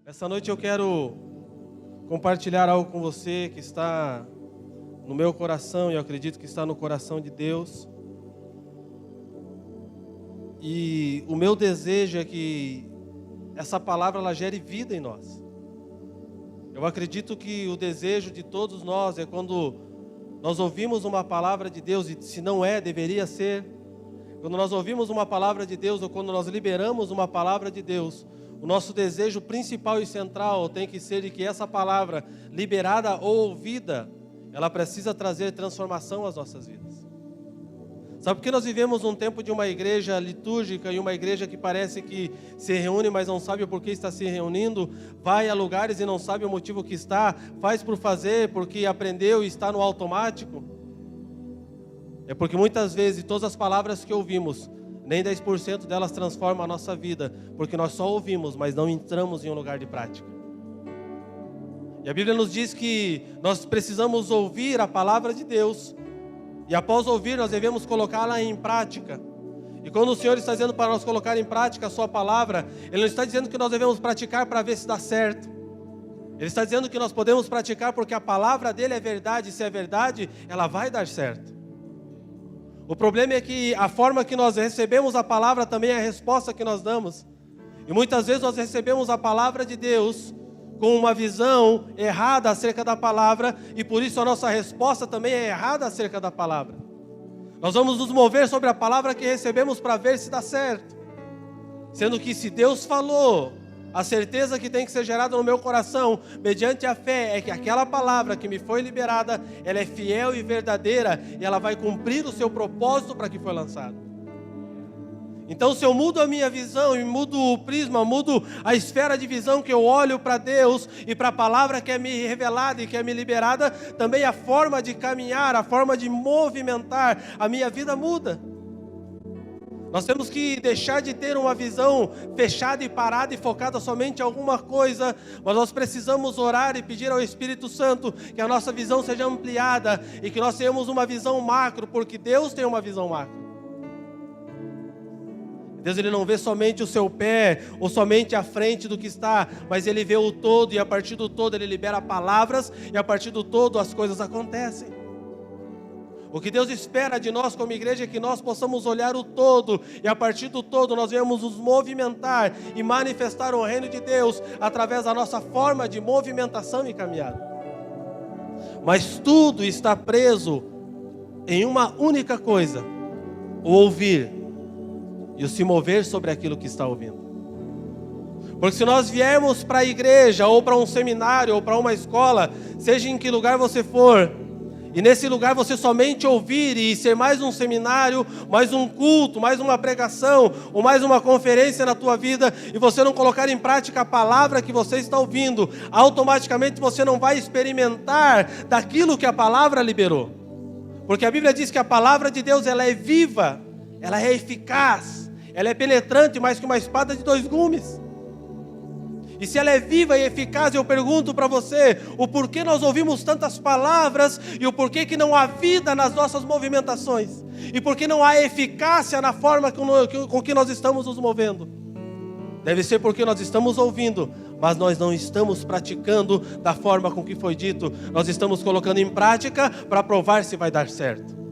Essa noite eu quero compartilhar algo com você que está no meu coração e eu acredito que está no coração de Deus. E o meu desejo é que essa palavra ela gere vida em nós. Eu acredito que o desejo de todos nós é quando nós ouvimos uma palavra de Deus, e se não é, deveria ser. Quando nós ouvimos uma palavra de Deus ou quando nós liberamos uma palavra de Deus, o nosso desejo principal e central tem que ser de que essa palavra, liberada ou ouvida, ela precisa trazer transformação às nossas vidas. Sabe por que nós vivemos um tempo de uma igreja litúrgica e uma igreja que parece que se reúne, mas não sabe o porquê está se reunindo, vai a lugares e não sabe o motivo que está, faz por fazer, porque aprendeu e está no automático? É porque muitas vezes todas as palavras que ouvimos, nem 10% delas transformam a nossa vida, porque nós só ouvimos, mas não entramos em um lugar de prática. E a Bíblia nos diz que nós precisamos ouvir a palavra de Deus, e após ouvir nós devemos colocá-la em prática. E quando o Senhor está dizendo para nós colocar em prática a sua palavra, Ele não está dizendo que nós devemos praticar para ver se dá certo. Ele está dizendo que nós podemos praticar porque a palavra dEle é verdade, e se é verdade, ela vai dar certo. O problema é que a forma que nós recebemos a palavra também é a resposta que nós damos. E muitas vezes nós recebemos a palavra de Deus com uma visão errada acerca da palavra, e por isso a nossa resposta também é errada acerca da palavra. Nós vamos nos mover sobre a palavra que recebemos para ver se dá certo. Sendo que se Deus falou, a certeza que tem que ser gerada no meu coração, mediante a fé, é que aquela palavra que me foi liberada, ela é fiel e verdadeira, e ela vai cumprir o seu propósito para que foi lançado. Então, se eu mudo a minha visão, e mudo o prisma, mudo a esfera de visão que eu olho para Deus, e para a palavra que é me revelada e que é me liberada, também a forma de caminhar, a forma de movimentar a minha vida muda. Nós temos que deixar de ter uma visão fechada e parada e focada somente em alguma coisa, mas nós precisamos orar e pedir ao Espírito Santo que a nossa visão seja ampliada e que nós tenhamos uma visão macro, porque Deus tem uma visão macro. Deus ele não vê somente o seu pé ou somente a frente do que está, mas Ele vê o todo, e a partir do todo Ele libera palavras, e a partir do todo as coisas acontecem. O que Deus espera de nós como igreja é que nós possamos olhar o todo, e a partir do todo nós venhamos nos movimentar e manifestar o reino de Deus através da nossa forma de movimentação e caminhada. Mas tudo está preso em uma única coisa: o ouvir e o se mover sobre aquilo que está ouvindo. Porque se nós viermos para a igreja, ou para um seminário, ou para uma escola, seja em que lugar você for, e nesse lugar você somente ouvir e ser mais um seminário, mais um culto, mais uma pregação, ou mais uma conferência na tua vida, e você não colocar em prática a palavra que você está ouvindo, automaticamente você não vai experimentar daquilo que a palavra liberou. Porque a Bíblia diz que a palavra de Deus ela é viva, ela é eficaz, ela é penetrante mais que uma espada de 2 gumes. E se ela é viva e eficaz, eu pergunto para você, o porquê nós ouvimos tantas palavras e o porquê que não há vida nas nossas movimentações? E por que não há eficácia na forma com que nós estamos nos movendo? Deve ser porque nós estamos ouvindo, mas nós não estamos praticando da forma com que foi dito. Nós estamos colocando em prática para provar se vai dar certo.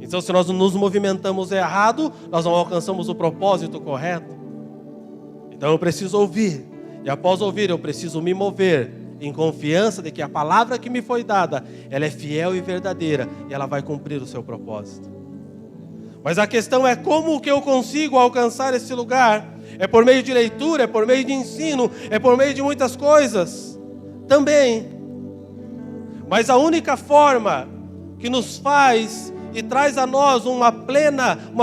Então, se nós nos movimentamos errado, nós não alcançamos o propósito correto. Então eu preciso ouvir, e após ouvir eu preciso me mover em confiança de que a palavra que me foi dada, ela é fiel e verdadeira, e ela vai cumprir o seu propósito. Mas a questão é como que eu consigo alcançar esse lugar? É por meio de leitura, é por meio de ensino, é por meio de muitas coisas também. Mas a única forma que nos faz e traz a nós uma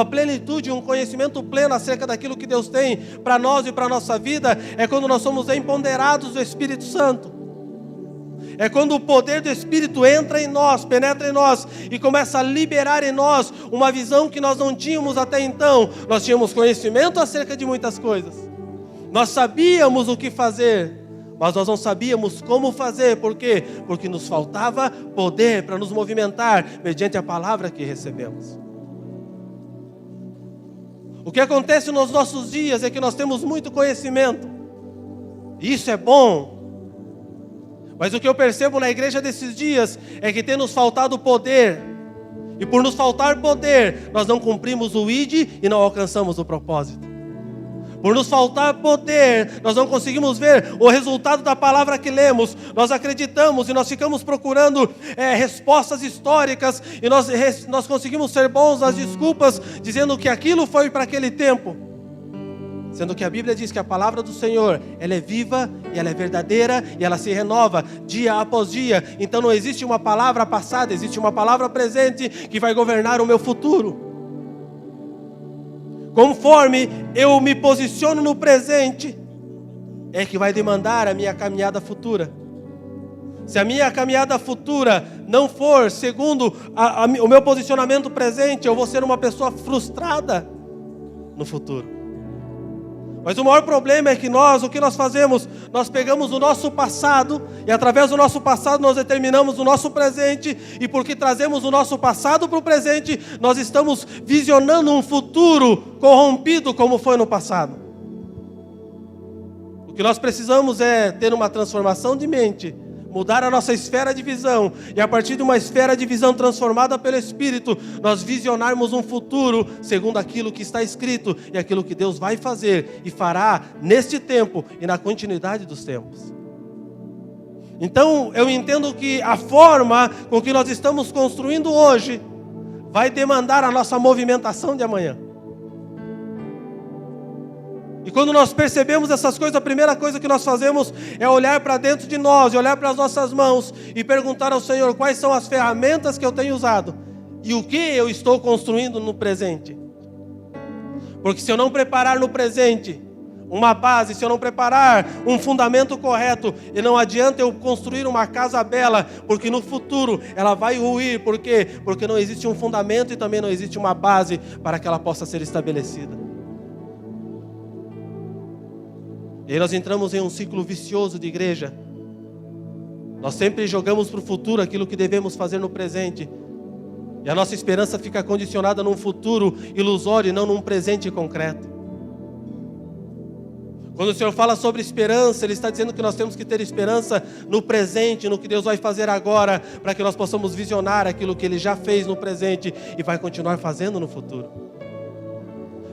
plenitude, um conhecimento pleno acerca daquilo que Deus tem para nós e para a nossa vida, é quando nós somos empoderados do Espírito Santo. É quando o poder do Espírito entra em nós, penetra em nós e começa a liberar em nós uma visão que nós não tínhamos até então. Nós tínhamos conhecimento acerca de muitas coisas, nós sabíamos o que fazer, mas nós não sabíamos como fazer. Por quê? Porque nos faltava poder para nos movimentar mediante a palavra que recebemos. O que acontece nos nossos dias é que nós temos muito conhecimento, Isso é bom. Mas o que eu percebo na igreja desses dias é que tem nos faltado poder. E por nos faltar poder, nós não cumprimos o ID e não alcançamos o propósito. Por nos faltar poder, nós não conseguimos ver o resultado da palavra que lemos. Nós acreditamos e nós ficamos procurando respostas históricas. E nós conseguimos ser bons nas desculpas, dizendo que aquilo foi para aquele tempo. Sendo que a Bíblia diz que a palavra do Senhor, ela é viva, e ela é verdadeira, e ela se renova dia após dia. Então não existe uma palavra passada, existe uma palavra presente que vai governar o meu futuro. Conforme eu me posiciono no presente, é que vai demandar a minha caminhada futura. Se a minha caminhada futura não for segundo o meu posicionamento presente, eu vou ser uma pessoa frustrada no futuro. Mas o maior problema é que o que nós fazemos? Nós pegamos o nosso passado e através do nosso passado nós determinamos o nosso presente, e porque trazemos o nosso passado para o presente, nós estamos visionando um futuro corrompido como foi no passado. O que nós precisamos é ter uma transformação de mente, mudar a nossa esfera de visão, e a partir de uma esfera de visão transformada pelo Espírito, nós visionarmos um futuro segundo aquilo que está escrito e aquilo que Deus vai fazer e fará neste tempo e na continuidade dos tempos. Então eu entendo que a forma com que nós estamos construindo hoje vai demandar a nossa movimentação de amanhã. E quando nós percebemos essas coisas, a primeira coisa que nós fazemos é olhar para dentro de nós, e olhar para as nossas mãos e perguntar ao Senhor quais são as ferramentas que eu tenho usado e o que eu estou construindo no presente. Porque se eu não preparar no presente uma base, se eu não preparar um fundamento correto, e não adianta eu construir uma casa bela, porque no futuro ela vai ruir. Por quê? Porque não existe um fundamento e também não existe uma base para que ela possa ser estabelecida. E aí nós entramos em um ciclo vicioso de igreja. Nós sempre jogamos para o futuro aquilo que devemos fazer no presente. E a nossa esperança fica condicionada num futuro ilusório e não num presente concreto. Quando o Senhor fala sobre esperança, Ele está dizendo que nós temos que ter esperança no presente, no que Deus vai fazer agora, para que nós possamos visionar aquilo que Ele já fez no presente e vai continuar fazendo no futuro.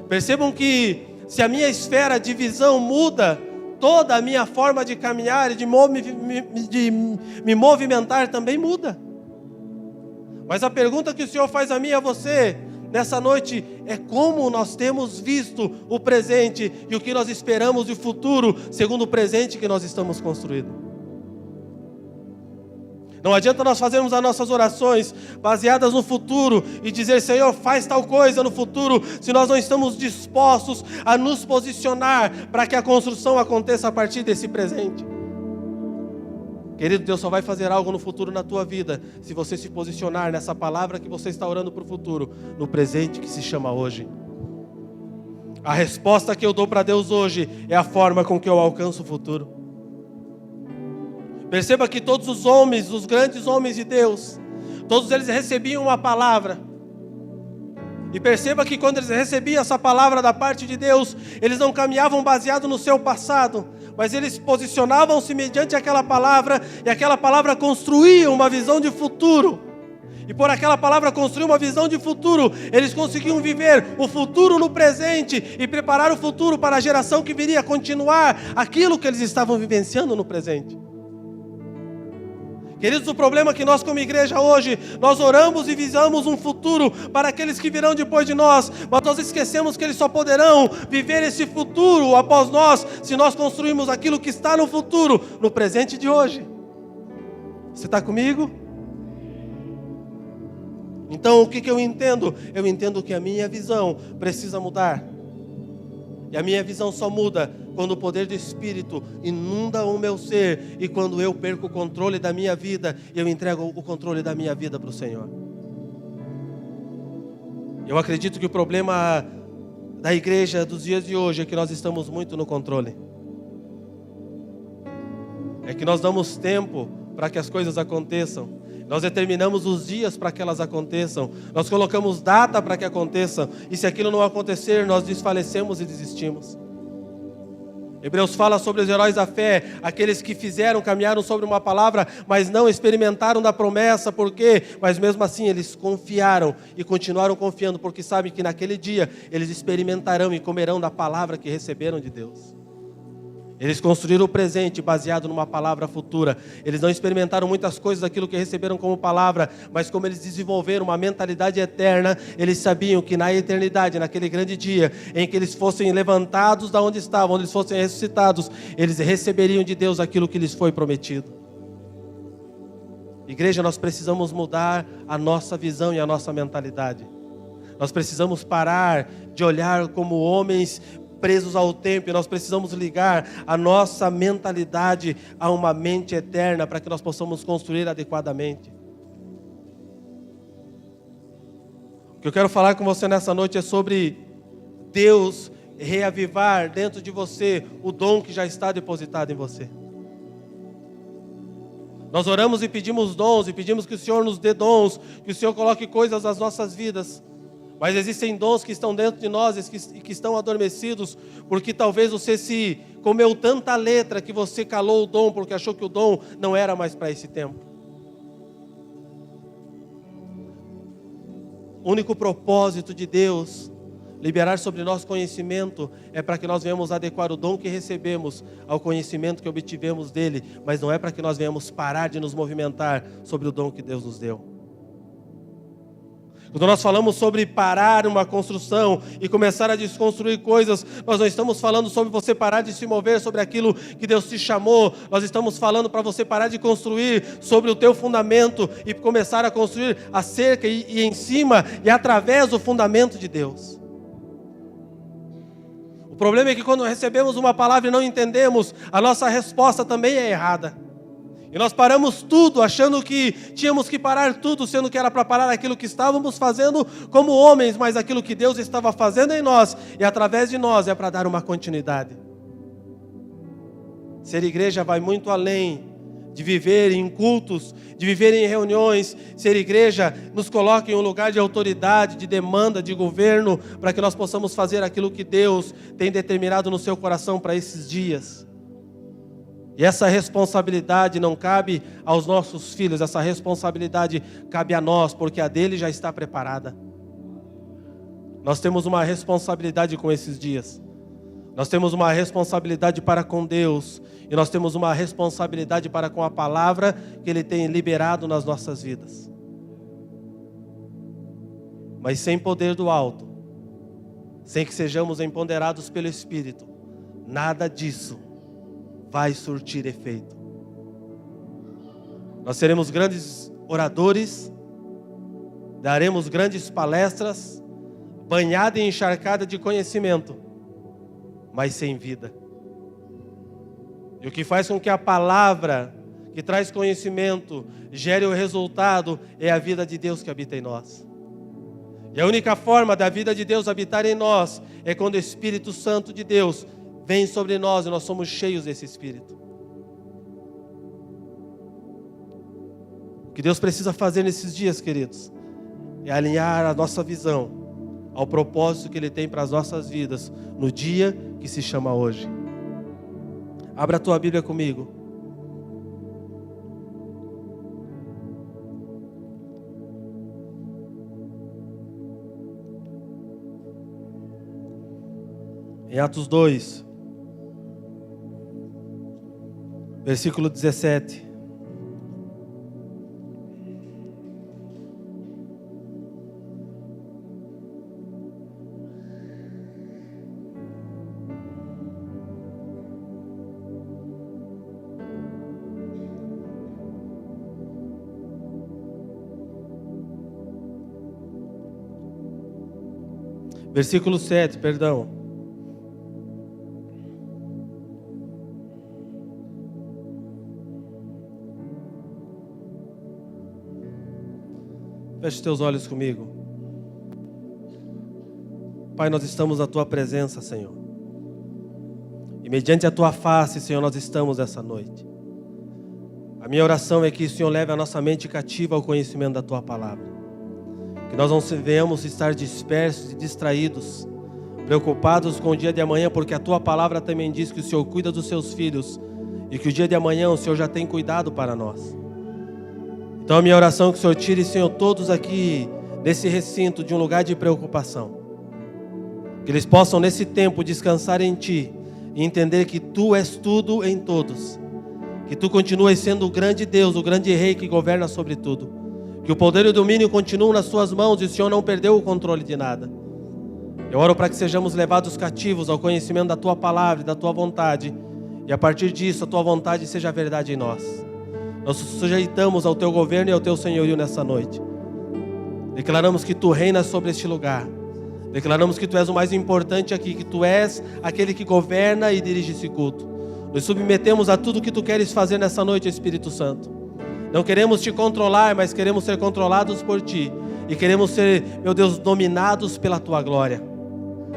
Percebam que se a minha esfera de visão muda, toda a minha forma de caminhar e de me movimentar também muda. Mas a pergunta que o Senhor faz a mim e a você nessa noite é como nós temos visto o presente e o que nós esperamos do futuro segundo o presente que nós estamos construindo. Não adianta nós fazermos as nossas orações baseadas no futuro e dizer, Senhor, faz tal coisa no futuro, se nós não estamos dispostos a nos posicionar para que a construção aconteça a partir desse presente. Querido, Deus só vai fazer algo no futuro na tua vida se você se posicionar nessa palavra que você está orando para o futuro, no presente que se chama hoje. A resposta que eu dou para Deus hoje é a forma com que eu alcanço o futuro. Perceba que todos os homens, os grandes homens de Deus, todos eles recebiam uma palavra. E perceba que quando eles recebiam essa palavra da parte de Deus, eles não caminhavam baseado no seu passado, mas eles posicionavam-se mediante aquela palavra, e aquela palavra construía uma visão de futuro. E por aquela palavra construir uma visão de futuro, eles conseguiam viver o futuro no presente e preparar o futuro para a geração que viria a continuar aquilo que eles estavam vivenciando no presente. Queridos, o problema é que nós como igreja hoje, nós oramos e visamos um futuro para aqueles que virão depois de nós, mas nós esquecemos que eles só poderão viver esse futuro após nós, se nós construirmos aquilo que está no futuro, no presente de hoje. Você está comigo? Então o que eu entendo? Eu entendo que a minha visão precisa mudar. E a minha visão só muda quando o poder do Espírito inunda o meu ser e quando eu perco o controle da minha vida e eu entrego o controle da minha vida para o Senhor. Eu acredito que o problema da igreja dos dias de hoje é que nós estamos muito no controle. É que nós damos tempo para que as coisas aconteçam. Nós determinamos os dias para que elas aconteçam. Nós colocamos data para que aconteçam. E se aquilo não acontecer, nós desfalecemos e desistimos. Hebreus fala sobre os heróis da fé, aqueles que caminharam sobre uma palavra, mas não experimentaram da promessa. Por quê? Mas mesmo assim eles confiaram e continuaram confiando, porque sabem que naquele dia eles experimentarão e comerão da palavra que receberam de Deus. Eles construíram o presente baseado numa palavra futura. Eles não experimentaram muitas coisas daquilo que receberam como palavra, mas como eles desenvolveram uma mentalidade eterna, eles sabiam que na eternidade, naquele grande dia, em que eles fossem levantados da onde estavam, onde eles fossem ressuscitados, eles receberiam de Deus aquilo que lhes foi prometido. Igreja, nós precisamos mudar a nossa visão e a nossa mentalidade. Nós precisamos parar de olhar como homens presos ao tempo, e nós precisamos ligar a nossa mentalidade a uma mente eterna para que nós possamos construir adequadamente. O que eu quero falar com você nessa noite é sobre Deus reavivar dentro de você o dom que já está depositado em você. Nós oramos e pedimos dons, e pedimos que o Senhor nos dê dons, que o Senhor coloque coisas nas nossas vidas. Mas existem dons que estão dentro de nós e que estão adormecidos, porque talvez você se comeu tanta letra que você calou o dom, porque achou que o dom não era mais para esse tempo. O único propósito de Deus liberar sobre nós conhecimento é para que nós venhamos adequar o dom que recebemos ao conhecimento que obtivemos dele, mas não é para que nós venhamos parar de nos movimentar sobre o dom que Deus nos deu. Quando nós falamos sobre parar uma construção e começar a desconstruir coisas, nós não estamos falando sobre você parar de se mover sobre aquilo que Deus te chamou. Nós estamos falando para você parar de construir sobre o teu fundamento e começar a construir a cerca e em cima e através do fundamento de Deus. O problema é que quando recebemos uma palavra e não entendemos, a nossa resposta também é errada. E nós paramos tudo, achando que tínhamos que parar tudo, sendo que era para parar aquilo que estávamos fazendo como homens, mas aquilo que Deus estava fazendo em nós, e através de nós é para dar uma continuidade. Ser igreja vai muito além de viver em cultos, de viver em reuniões. Ser igreja nos coloca em um lugar de autoridade, de demanda, de governo, para que nós possamos fazer aquilo que Deus tem determinado no seu coração para esses dias. E essa responsabilidade não cabe aos nossos filhos, essa responsabilidade cabe a nós, porque a dele já está preparada. Nós temos uma responsabilidade com esses dias. Nós temos uma responsabilidade para com Deus, e nós temos uma responsabilidade para com a palavra que Ele tem liberado nas nossas vidas. Mas sem poder do alto, sem que sejamos empoderados pelo Espírito, nada disso vai surtir efeito. Nós seremos grandes oradores, daremos grandes palestras, banhada e encharcada de conhecimento, mas sem vida. E o que faz com que a palavra que traz conhecimento gere o resultado é a vida de Deus que habita em nós. E a única forma da vida de Deus habitar em nós é quando o Espírito Santo de Deus vem sobre nós e nós somos cheios desse Espírito. O que Deus precisa fazer nesses dias, queridos, é alinhar a nossa visão ao propósito que Ele tem para as nossas vidas no dia que se chama hoje. Abra a tua Bíblia comigo. Em Atos 2, versículo 17. Versículo 7, perdão. Feche os teus olhos comigo. Pai, nós estamos na Tua presença, Senhor. E mediante a Tua face, Senhor, nós estamos essa noite. A minha oração é que o Senhor leve a nossa mente cativa ao conhecimento da Tua palavra. Que nós não venhamos estar dispersos e distraídos, preocupados com o dia de amanhã, porque a tua palavra também diz que o Senhor cuida dos seus filhos e que o dia de amanhã o Senhor já tem cuidado para nós. Então a minha oração é que o Senhor tire, Senhor, todos aqui nesse recinto de um lugar de preocupação, que eles possam nesse tempo descansar em Ti e entender que Tu és tudo em todos, que Tu continuas sendo o grande Deus, o grande Rei que governa sobre tudo, que o poder e o domínio continuam nas Suas mãos e o Senhor não perdeu o controle de nada. Eu oro para que sejamos levados cativos ao conhecimento da Tua palavra e da Tua vontade, e a partir disso a Tua vontade seja verdade em nós. Nós nos sujeitamos ao Teu governo e ao Teu senhorio nessa noite. Declaramos que Tu reinas sobre este lugar. Declaramos que Tu és o mais importante aqui, que Tu és aquele que governa e dirige esse culto. Nos submetemos a tudo que Tu queres fazer nessa noite, Espírito Santo. Não queremos Te controlar, mas queremos ser controlados por Ti. E queremos ser, meu Deus, dominados pela Tua glória.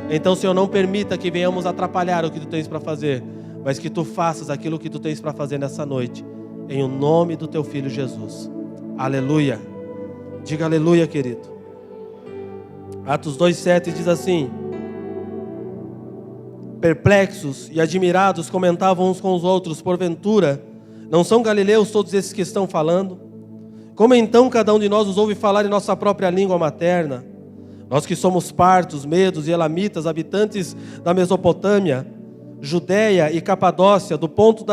Então, Senhor, não permita que venhamos atrapalhar o que Tu tens para fazer, mas que Tu faças aquilo que Tu tens para fazer nessa noite. Em o nome do Teu Filho Jesus. Aleluia. Diga aleluia, querido. Atos 2,7 diz assim: perplexos e admirados comentavam uns com os outros: porventura, não são galileus todos esses que estão falando? Como então cada um de nós os ouve falar em nossa própria língua materna? Nós que somos partos, medos e elamitas, habitantes da Mesopotâmia, Judeia e Capadócia, do Ponto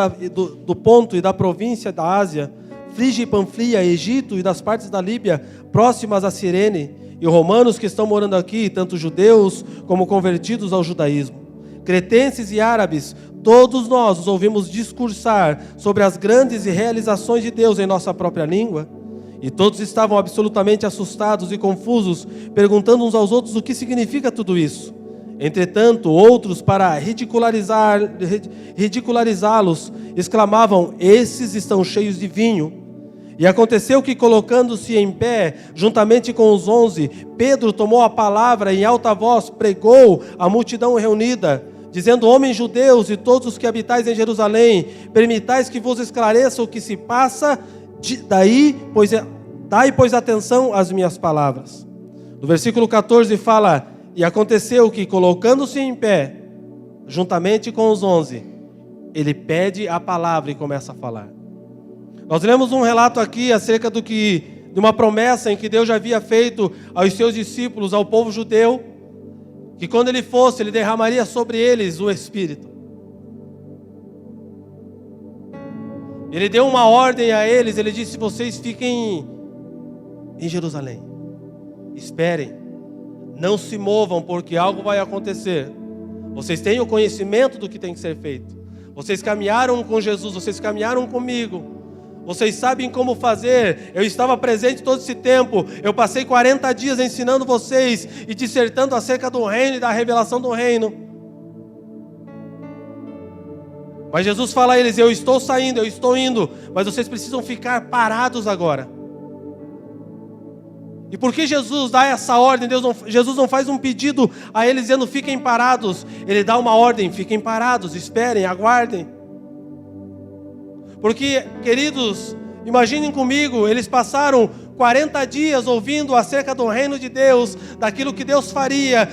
e da província da Ásia, Frígia e Panfilia, Egito e das partes da Líbia, próximas a Cirene, e romanos que estão morando aqui, tanto judeus como convertidos ao judaísmo, cretenses e árabes, todos nós os ouvimos discursar sobre as grandes realizações de Deus em nossa própria língua, e todos estavam absolutamente assustados e confusos, perguntando uns aos outros o que significa tudo isso. Entretanto, outros, para ridicularizá-los, exclamavam: esses estão cheios de vinho. E aconteceu que, colocando-se em pé, juntamente com os 11, Pedro tomou a palavra e em alta voz pregou à multidão reunida, dizendo: homens judeus e todos os que habitais em Jerusalém, permitais que vos esclareça o que se passa, dai, pois, atenção às minhas palavras. No versículo 14 fala: e aconteceu que, colocando-se em pé, juntamente com os 11, ele pede a palavra e começa a falar. Nós lemos um relato aqui acerca de uma promessa em que Deus já havia feito aos seus discípulos, ao povo judeu, que quando ele fosse, ele derramaria sobre eles o Espírito. Ele deu uma ordem a eles, ele disse: vocês fiquem em Jerusalém, esperem, não se movam, porque algo vai acontecer. Vocês têm o conhecimento do que tem que ser feito. Vocês caminharam com Jesus, vocês caminharam comigo. Vocês sabem como fazer. Eu estava presente todo esse tempo. Eu passei 40 dias ensinando vocês e dissertando acerca do reino e da revelação do reino. Mas Jesus fala a eles: eu estou saindo, eu estou indo, mas vocês precisam ficar parados agora. E por que Jesus dá essa ordem? Jesus não faz um pedido a eles dizendo: fiquem parados. Ele dá uma ordem: fiquem parados, esperem, aguardem. Porque, queridos, imaginem comigo, eles passaram 40 dias ouvindo acerca do reino de Deus, daquilo que Deus faria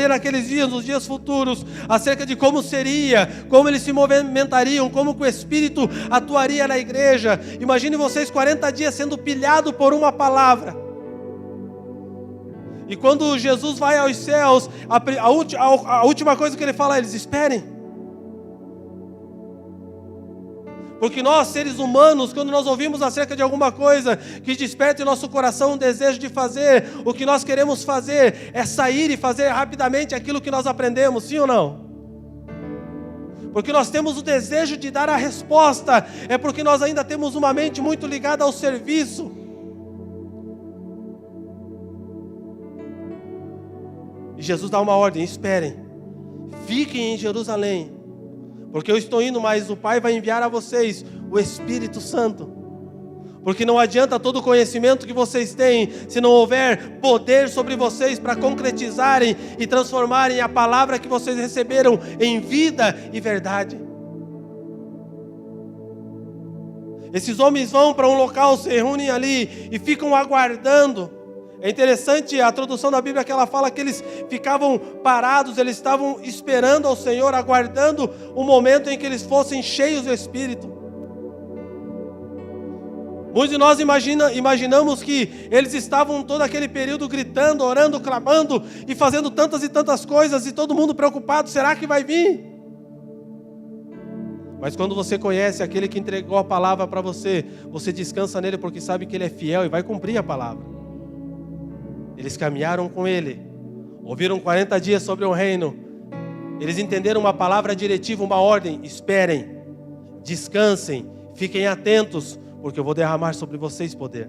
naqueles dias, nos dias futuros, acerca de como seria, como eles se movimentariam, como que o Espírito atuaria na igreja. Imaginem vocês 40 dias sendo pilhados por uma palavra. E quando Jesus vai aos céus, a última coisa que ele fala a eles: esperem. Porque nós, seres humanos, quando nós ouvimos acerca de alguma coisa que desperta em nosso coração um desejo de fazer, o que nós queremos fazer é sair e fazer rapidamente aquilo que nós aprendemos, sim ou não? Porque nós temos o desejo de dar a resposta, é porque nós ainda temos uma mente muito ligada ao serviço. E Jesus dá uma ordem: esperem, fiquem em Jerusalém, porque eu estou indo, mas o Pai vai enviar a vocês o Espírito Santo. Porque não adianta todo o conhecimento que vocês têm, se não houver poder sobre vocês para concretizarem e transformarem a palavra que vocês receberam em vida e verdade. Esses homens vão para um local, se reúnem ali e ficam aguardando. É interessante a tradução da Bíblia que ela fala que eles ficavam parados, eles estavam esperando ao Senhor, aguardando o momento em que eles fossem cheios do Espírito. Muitos de nós imaginamos que eles estavam todo aquele período gritando, orando, clamando e fazendo tantas e tantas coisas e todo mundo preocupado, será que vai vir? Mas quando você conhece aquele que entregou a palavra para você, você descansa nele porque sabe que ele é fiel e vai cumprir a palavra. Eles caminharam com ele, ouviram 40 dias sobre o reino, eles entenderam uma palavra diretiva, uma ordem: esperem, descansem, fiquem atentos, porque eu vou derramar sobre vocês poder.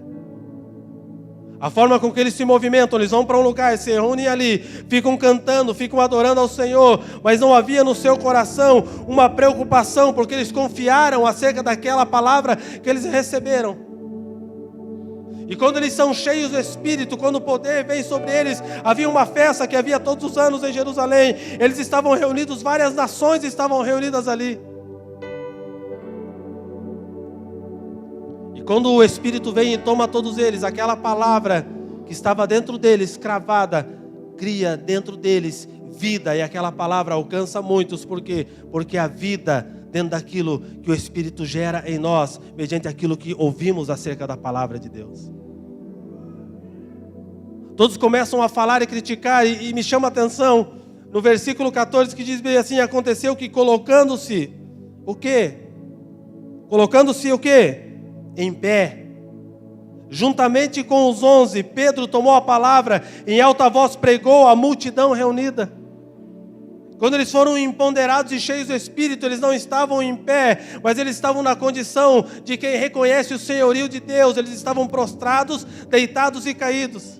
A forma com que eles se movimentam, eles vão para um lugar, se reúnem ali, ficam cantando, ficam adorando ao Senhor, mas não havia no seu coração uma preocupação, porque eles confiaram acerca daquela palavra que eles receberam. E quando eles são cheios do Espírito, quando o poder vem sobre eles, havia uma festa que havia todos os anos em Jerusalém, eles estavam reunidos, várias nações estavam reunidas ali. E quando o Espírito vem e toma todos eles, aquela palavra que estava dentro deles, cravada, cria dentro deles vida, e aquela palavra alcança muitos, por quê? Porque a vida dentro daquilo que o Espírito gera em nós, mediante aquilo que ouvimos acerca da palavra de Deus. Todos começam a falar e criticar, e me chama a atenção, no versículo 14, que diz bem assim: aconteceu que colocando-se, o quê? Colocando-se o quê? Em pé, juntamente com os 11, Pedro tomou a palavra, em alta voz pregou à multidão reunida. Quando eles foram empoderados e cheios do Espírito, eles não estavam em pé, mas eles estavam na condição de quem reconhece o senhorio de Deus. Eles estavam prostrados, deitados e caídos.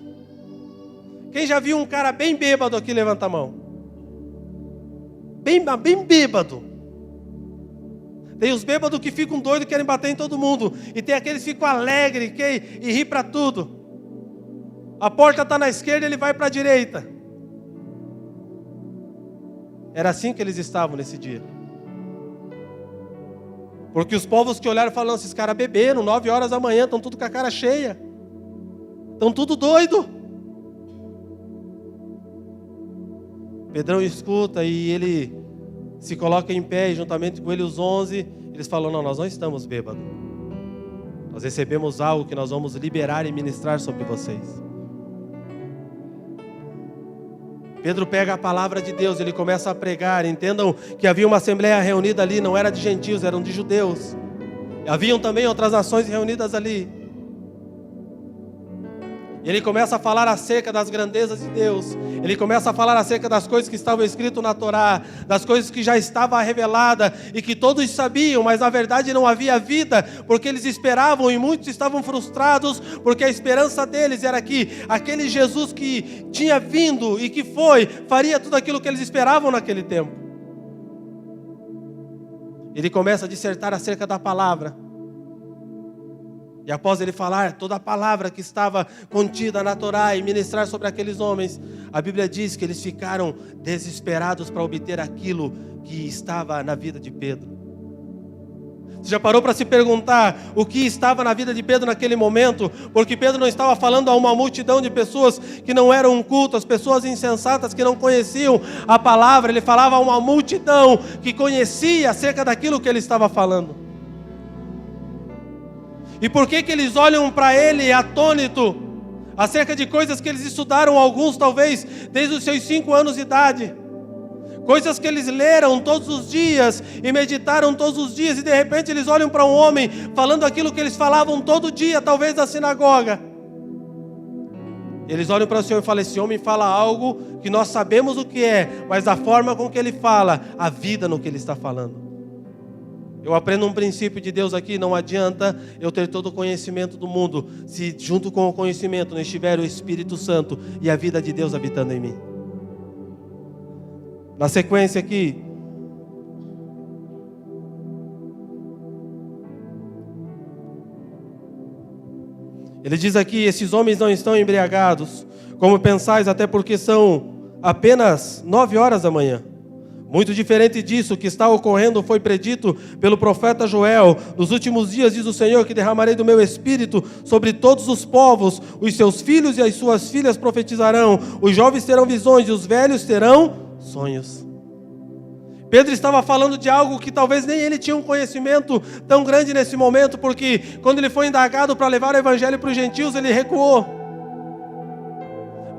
Quem já viu um cara bem bêbado aqui, levanta a mão. Bem bêbado. Tem os bêbados que ficam doidos e querem bater em todo mundo. E tem aqueles que ficam alegres e ri para tudo. A porta está na esquerda, ele vai para a direita. Era assim que eles estavam nesse dia. Porque os povos que olharam falaram: esses caras beberam, 9 horas da manhã, estão tudo com a cara cheia. Estão tudo doido. Pedrão escuta e ele se coloca em pé, e juntamente com ele os 11, eles falam: não, nós não estamos bêbados. Nós recebemos algo que nós vamos liberar e ministrar sobre vocês. Pedro pega a palavra de Deus, ele começa a pregar. Entendam que havia uma assembleia reunida ali, não era de gentios, eram de judeus. Haviam também outras nações reunidas ali. E ele começa a falar acerca das grandezas de Deus. Ele começa a falar acerca das coisas que estavam escritas na Torá, das coisas que já estavam reveladas e que todos sabiam, mas na verdade não havia vida, porque eles esperavam, e muitos estavam frustrados, porque a esperança deles era que aquele Jesus que tinha vindo e que foi, faria tudo aquilo que eles esperavam naquele tempo. Ele começa a dissertar acerca da palavra. E após ele falar toda a palavra que estava contida na Torá e ministrar sobre aqueles homens, a Bíblia diz que eles ficaram desesperados para obter aquilo que estava na vida de Pedro. Você já parou para se perguntar o que estava na vida de Pedro naquele momento? Porque Pedro não estava falando a uma multidão de pessoas que não eram cultas, pessoas insensatas que não conheciam a palavra. Ele falava a uma multidão que conhecia acerca daquilo que ele estava falando. E por que eles olham para ele atônito acerca de coisas que eles estudaram, alguns talvez desde os seus 5 anos de idade? Coisas que eles leram todos os dias e meditaram todos os dias, e de repente eles olham para um homem falando aquilo que eles falavam todo dia, talvez na sinagoga. Eles olham para o Senhor e falam: esse homem fala algo que nós sabemos o que é, mas a forma com que ele fala, a vida no que ele está falando. Eu aprendo um princípio de Deus aqui: não adianta eu ter todo o conhecimento do mundo, se junto com o conhecimento não estiver o Espírito Santo e a vida de Deus habitando em mim. Na sequência aqui, ele diz aqui: esses homens não estão embriagados, como pensais, até porque são apenas 9 horas da manhã. Muito diferente disso, o que está ocorrendo foi predito pelo profeta Joel. Nos últimos dias, diz o Senhor, que derramarei do meu espírito sobre todos os povos. Os seus filhos e as suas filhas profetizarão. Os jovens terão visões e os velhos terão sonhos. Pedro estava falando de algo que talvez nem ele tinha um conhecimento tão grande nesse momento, porque quando ele foi indagado para levar o evangelho para os gentios, ele recuou.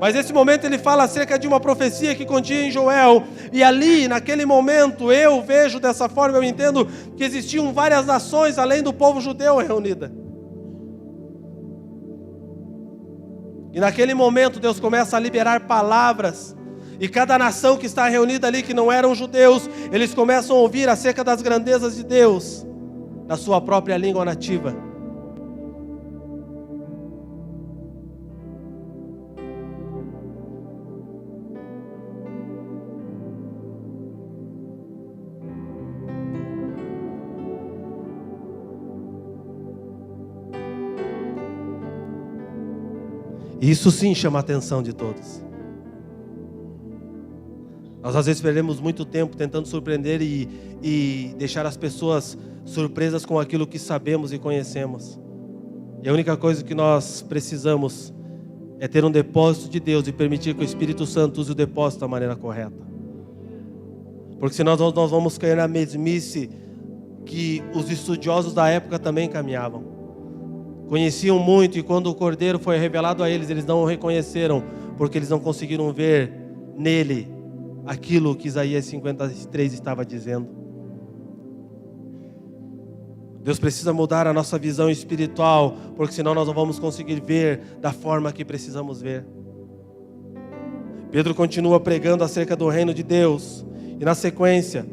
Mas nesse momento ele fala acerca de uma profecia que continha em Joel. E ali, naquele momento, eu vejo dessa forma, eu entendo que existiam várias nações além do povo judeu reunida. E naquele momento Deus começa a liberar palavras. E cada nação que está reunida ali, que não eram judeus, eles começam a ouvir acerca das grandezas de Deus, na sua própria língua nativa. Isso sim chama a atenção de todos. Nós às vezes perdemos muito tempo tentando surpreender e deixar as pessoas surpresas com aquilo que sabemos e conhecemos. E a única coisa que nós precisamos é ter um depósito de Deus e permitir que o Espírito Santo use o depósito da maneira correta. Porque senão nós vamos cair na mesmice que os estudiosos da época também caminhavam. Conheciam muito, e quando o Cordeiro foi revelado a eles, eles não o reconheceram, porque eles não conseguiram ver nele aquilo que Isaías 53 estava dizendo. Deus precisa mudar a nossa visão espiritual, porque senão nós não vamos conseguir ver da forma que precisamos ver. Pedro continua pregando acerca do reino de Deus, e na sequência,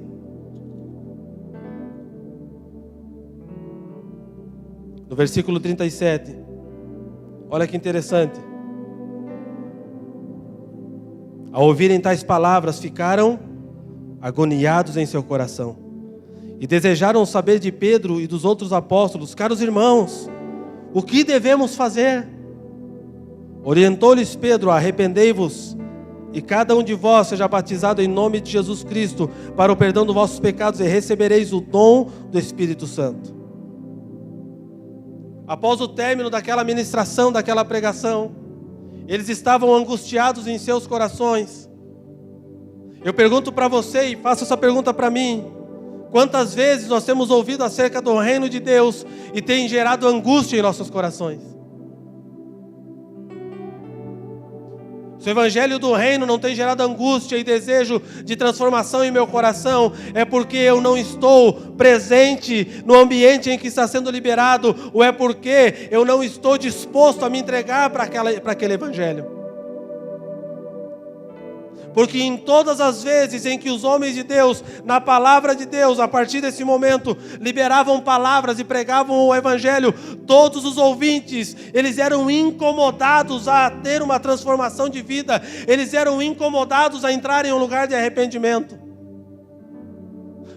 no versículo 37, olha que interessante. Ao ouvirem tais palavras, ficaram agoniados em seu coração e desejaram saber de Pedro e dos outros apóstolos: caros irmãos, o que devemos fazer? Orientou-lhes Pedro: arrependei-vos e cada um de vós seja batizado em nome de Jesus Cristo para o perdão dos vossos pecados, e recebereis o dom do Espírito Santo. Após o término daquela ministração, daquela pregação, eles estavam angustiados em seus corações. Eu pergunto para você e faço essa pergunta para mim: quantas vezes nós temos ouvido acerca do reino de Deus e tem gerado angústia em nossos corações? Se o evangelho do reino não tem gerado angústia e desejo de transformação em meu coração, é porque eu não estou presente no ambiente em que está sendo liberado, ou é porque eu não estou disposto a me entregar para aquele evangelho. Porque em todas as vezes em que os homens de Deus, na palavra de Deus, a partir desse momento, liberavam palavras e pregavam o evangelho, todos os ouvintes, eles eram incomodados a ter uma transformação de vida, eles eram incomodados a entrar em um lugar de arrependimento.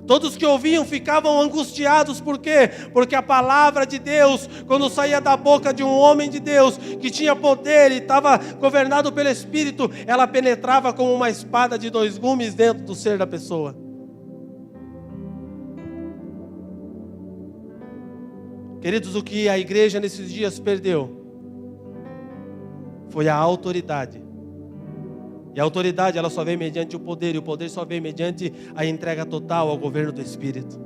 Todos que ouviam ficavam angustiados, por quê? Porque a palavra de Deus, quando saía da boca de um homem de Deus, que tinha poder e estava governado pelo Espírito, ela penetrava como uma espada de 2 gumes dentro do ser da pessoa. Queridos, o que a igreja nesses dias perdeu foi a autoridade. E a autoridade, ela só vem mediante o poder, e o poder só vem mediante a entrega total ao governo do Espírito.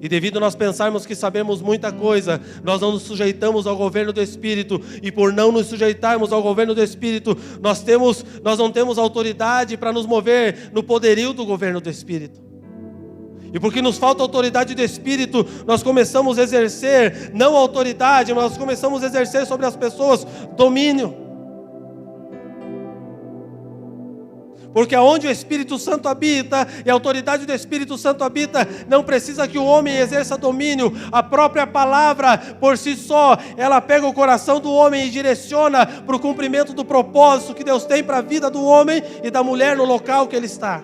E devido a nós pensarmos que sabemos muita coisa, nós não nos sujeitamos ao governo do Espírito, e por não nos sujeitarmos ao governo do Espírito, nós não temos autoridade para nos mover no poderio do governo do Espírito. E porque nos falta autoridade do Espírito, nós começamos a exercer, não autoridade, mas nós começamos a exercer sobre as pessoas domínio. Porque aonde o Espírito Santo habita e a autoridade do Espírito Santo habita, não precisa que o homem exerça domínio. A própria palavra, por si só, ela pega o coração do homem e direciona para o cumprimento do propósito que Deus tem para a vida do homem e da mulher no local que ele está.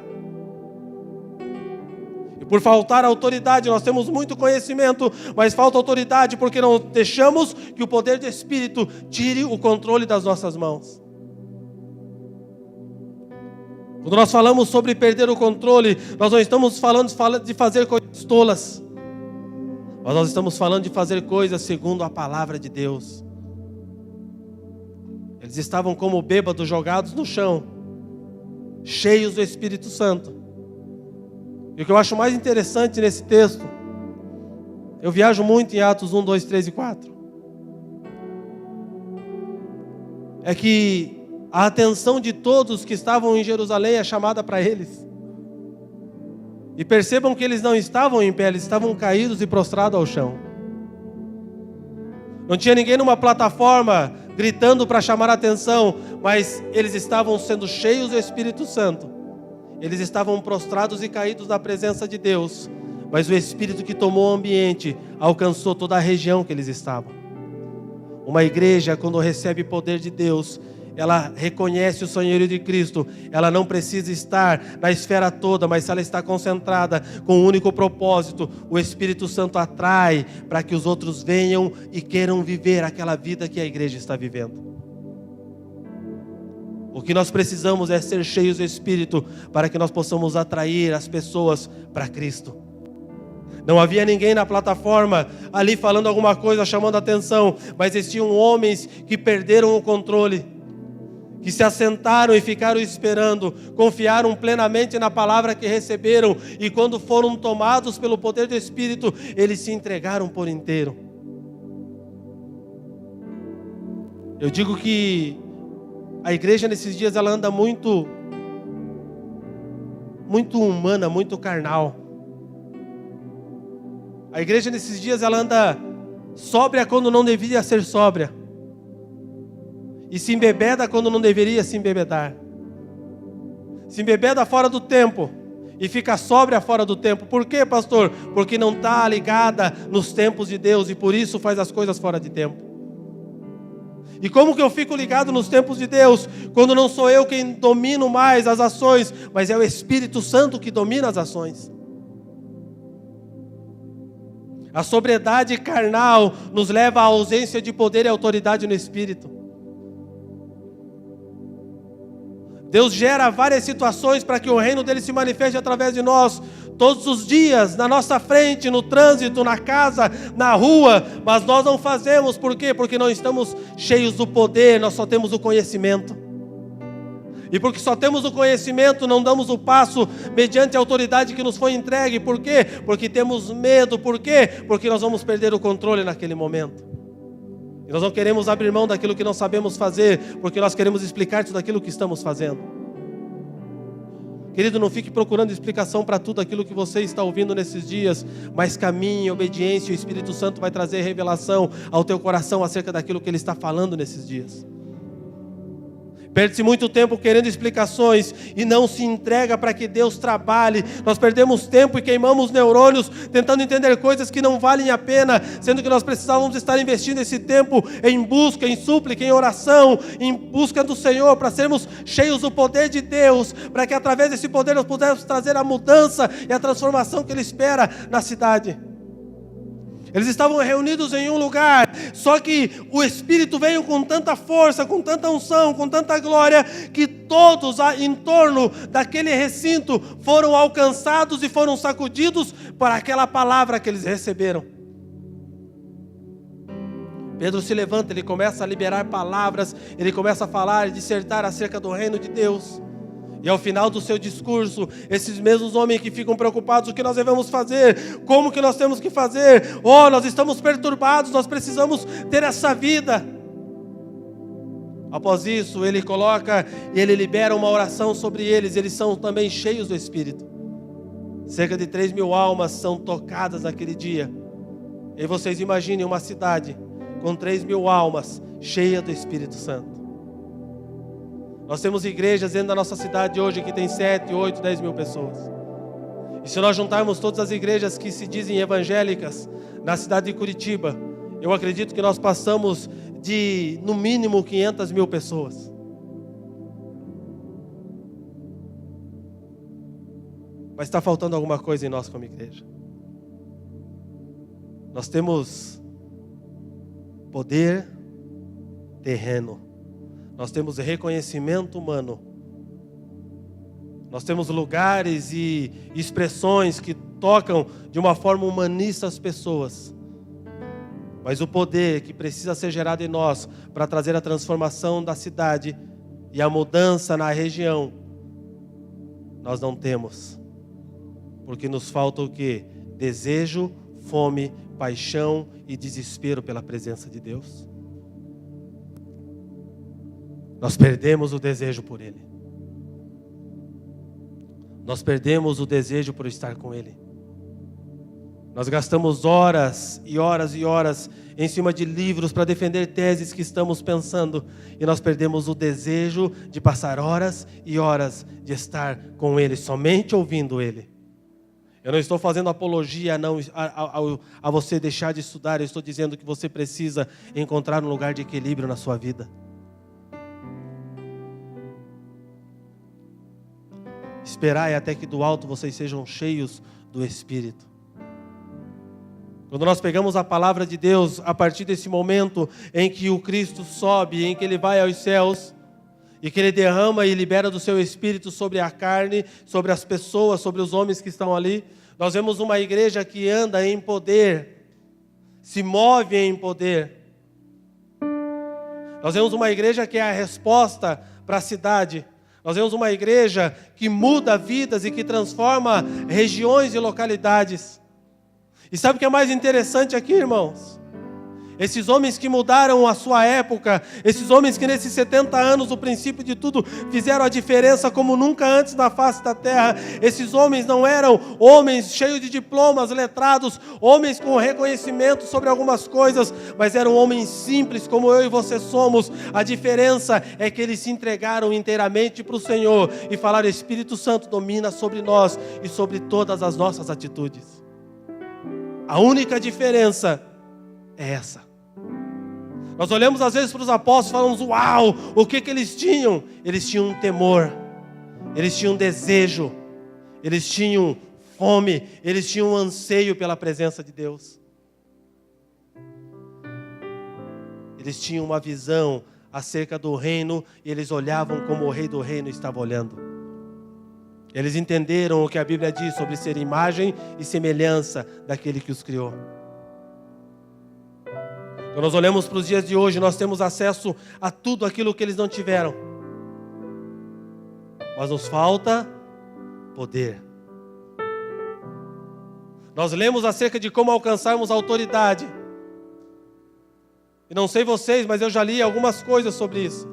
E por faltar autoridade, nós temos muito conhecimento, mas falta autoridade porque não deixamos que o poder do Espírito tire o controle das nossas mãos. Quando nós falamos sobre perder o controle, nós não estamos falando de fazer coisas tolas, mas nós estamos falando de fazer coisas segundo a palavra de Deus. Eles estavam como bêbados jogados no chão, cheios do Espírito Santo. E o que eu acho mais interessante nesse texto, eu viajo muito em Atos 1, 2, 3 e 4, é que a atenção de todos que estavam em Jerusalém é chamada para eles. E percebam que eles não estavam em pé, eles estavam caídos e prostrados ao chão. Não tinha ninguém numa plataforma gritando para chamar a atenção, mas eles estavam sendo cheios do Espírito Santo. Eles estavam prostrados e caídos na presença de Deus, mas o Espírito que tomou o ambiente alcançou toda a região que eles estavam. Uma igreja, quando recebe poder de Deus, ela reconhece o senhorio de Cristo. Ela não precisa estar na esfera toda, mas se ela está concentrada com um único propósito, o Espírito Santo atrai para que os outros venham e queiram viver aquela vida que a igreja está vivendo. O que nós precisamos é ser cheios do Espírito para que nós possamos atrair as pessoas para Cristo. Não havia ninguém na plataforma ali falando alguma coisa, chamando a atenção, mas existiam homens que perderam o controle, que se assentaram e ficaram esperando, confiaram plenamente na palavra que receberam, e quando foram tomados pelo poder do Espírito, eles se entregaram por inteiro. Eu digo que a igreja nesses dias ela anda muito humana, muito carnal. A igreja nesses dias ela anda sóbria quando não deveria ser sóbria, e se embebeda quando não deveria se embebedar. Se embebeda fora do tempo e fica sóbria fora do tempo. Por quê, pastor? Porque não está ligada nos tempos de Deus e por isso faz as coisas fora de tempo. E como que eu fico ligado nos tempos de Deus quando não sou eu quem domino mais as ações, mas é o Espírito Santo que domina as ações? A sobriedade carnal nos leva à ausência de poder e autoridade no Espírito. Deus gera várias situações para que o reino dele se manifeste através de nós, todos os dias, na nossa frente, no trânsito, na casa, na rua, mas nós não fazemos. Por quê? Porque não estamos cheios do poder, nós só temos o conhecimento. E porque só temos o conhecimento, não damos o passo mediante a autoridade que nos foi entregue. Por quê? Porque temos medo. Por quê? Porque nós vamos perder o controle naquele momento. E nós não queremos abrir mão daquilo que não sabemos fazer, porque nós queremos explicar tudo aquilo que estamos fazendo. Querido, não fique procurando explicação para tudo aquilo que você está ouvindo nesses dias, mas caminhe, obediência, e o Espírito Santo vai trazer revelação ao teu coração acerca daquilo que Ele está falando nesses dias. Perde-se muito tempo querendo explicações e não se entrega para que Deus trabalhe. Nós perdemos tempo e queimamos neurônios tentando entender coisas que não valem a pena, sendo que nós precisávamos estar investindo esse tempo em busca, em súplica, em oração, em busca do Senhor, para sermos cheios do poder de Deus, para que através desse poder nós pudéssemos trazer a mudança e a transformação que Ele espera na cidade. Eles estavam reunidos em um lugar, só que o Espírito veio com tanta força, com tanta unção, com tanta glória, que todos em torno daquele recinto foram alcançados e foram sacudidos por aquela palavra que eles receberam. Pedro se levanta, ele começa a liberar palavras, ele começa a falar e dissertar acerca do reino de Deus. E ao final do seu discurso, esses mesmos homens que ficam preocupados, o que nós devemos fazer, como que nós temos que fazer, nós estamos perturbados, nós precisamos ter essa vida. Após isso, ele coloca e ele libera uma oração sobre eles, eles são também cheios do Espírito. Cerca de 3.000 almas são tocadas naquele dia. E vocês imaginem uma cidade com 3.000 almas cheia do Espírito Santo. Nós temos igrejas dentro da nossa cidade hoje que tem 7, 8, 10 mil pessoas. E se nós juntarmos todas as igrejas que se dizem evangélicas na cidade de Curitiba, eu acredito que nós passamos de, no mínimo, 500 mil pessoas. Mas está faltando alguma coisa em nós como igreja. Nós temos poder terreno. Nós temos reconhecimento humano, Nós temos lugares e expressões que tocam de uma forma humanista as pessoas. Mas o poder que precisa ser gerado em nós para trazer a transformação da cidade e a mudança na região, nós não temos. Porque nos falta o quê? Desejo, fome, paixão e desespero pela presença de Deus. Nós perdemos o desejo por Ele. Nós perdemos o desejo por estar com Ele. Nós gastamos horas e horas e horas em cima de livros para defender teses que estamos pensando. E nós perdemos o desejo de passar horas e horas de estar com Ele, somente ouvindo Ele. Eu não estou fazendo apologia a você deixar de estudar. Eu estou dizendo que você precisa encontrar um lugar de equilíbrio na sua vida. Esperai até que do alto vocês sejam cheios do Espírito. Quando nós pegamos a palavra de Deus, a partir desse momento em que o Cristo sobe, em que Ele vai aos céus, e que Ele derrama e libera do seu Espírito sobre a carne, sobre as pessoas, sobre os homens que estão ali, nós vemos uma igreja que anda em poder, se move em poder. Nós vemos uma igreja que é a resposta para a cidade. Nós vemos uma igreja que muda vidas e que transforma regiões e localidades. E sabe o que é mais interessante aqui, irmãos? Esses homens que mudaram a sua época, esses homens que nesses 70 anos, o princípio de tudo, fizeram a diferença como nunca antes na face da terra. Esses homens não eram homens cheios de diplomas, letrados, homens com reconhecimento sobre algumas coisas, mas eram homens simples como eu e você somos. A diferença é que eles se entregaram inteiramente para o Senhor e falaram: Espírito Santo domina sobre nós e sobre todas as nossas atitudes. A única diferença é essa. Nós olhamos às vezes para os apóstolos e falamos: uau, o que eles tinham? Eles tinham um temor, eles tinham um desejo, eles tinham fome, eles tinham um anseio pela presença de Deus. Eles tinham uma visão acerca do reino e eles olhavam como o rei do reino estava olhando. Eles entenderam o que a Bíblia diz sobre ser imagem e semelhança daquele que os criou. Quando nós olhamos para os dias de hoje, nós temos acesso a tudo aquilo que eles não tiveram. Mas nos falta poder. Nós lemos acerca de como alcançarmos a autoridade. E não sei vocês, mas eu já li algumas coisas sobre isso.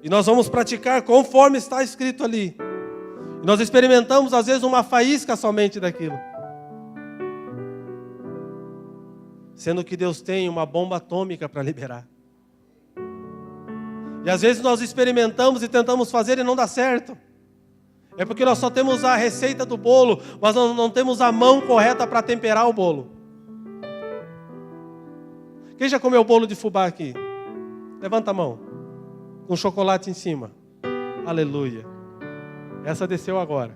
E nós vamos praticar conforme está escrito ali. E nós experimentamos às vezes uma faísca somente daquilo. Sendo que Deus tem uma bomba atômica para liberar. E às vezes nós experimentamos e tentamos fazer e não dá certo. É porque nós só temos a receita do bolo, mas nós não temos a mão correta para temperar o bolo. Quem já comeu bolo de fubá aqui? Levanta a mão. Com chocolate em cima. Aleluia. Essa desceu agora.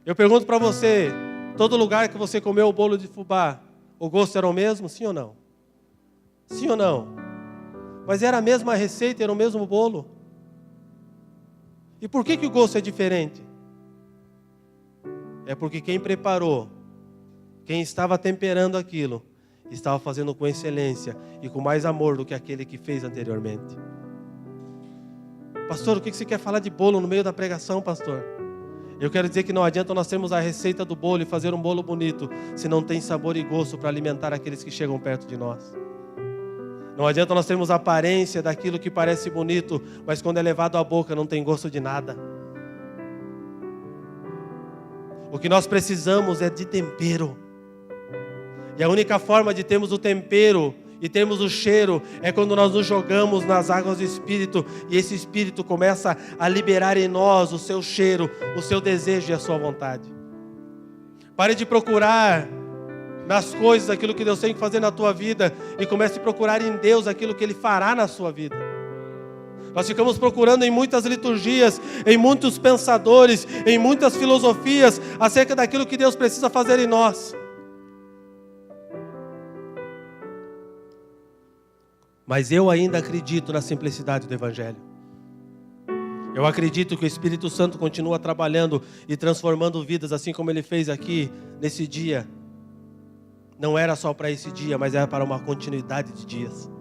Eu pergunto para você: todo lugar que você comeu o bolo de fubá, o gosto era o mesmo? Sim ou não? Sim ou não? Mas era a mesma receita, era o mesmo bolo. E por que o gosto é diferente? É porque quem preparou, quem estava temperando aquilo, estava fazendo com excelência e com mais amor do que aquele que fez anteriormente. Pastor, o que você quer falar de bolo no meio da pregação, pastor? Eu quero dizer que não adianta nós termos a receita do bolo e fazer um bolo bonito, se não tem sabor e gosto para alimentar aqueles que chegam perto de nós. Não adianta nós termos a aparência daquilo que parece bonito, mas quando é levado à boca não tem gosto de nada. O que nós precisamos é de tempero. E a única forma de termos o tempero e termos o cheiro é quando nós nos jogamos nas águas do Espírito e esse Espírito começa a liberar em nós o seu cheiro, o seu desejo e a sua vontade. Pare de procurar nas coisas aquilo que Deus tem que fazer na tua vida e comece a procurar em Deus aquilo que Ele fará na sua vida. Nós ficamos procurando em muitas liturgias, em muitos pensadores, em muitas filosofias acerca daquilo que Deus precisa fazer em nós. Mas eu ainda acredito na simplicidade do Evangelho. Eu acredito que o Espírito Santo continua trabalhando e transformando vidas, assim como Ele fez aqui, nesse dia. Não era só para esse dia, mas era para uma continuidade de dias.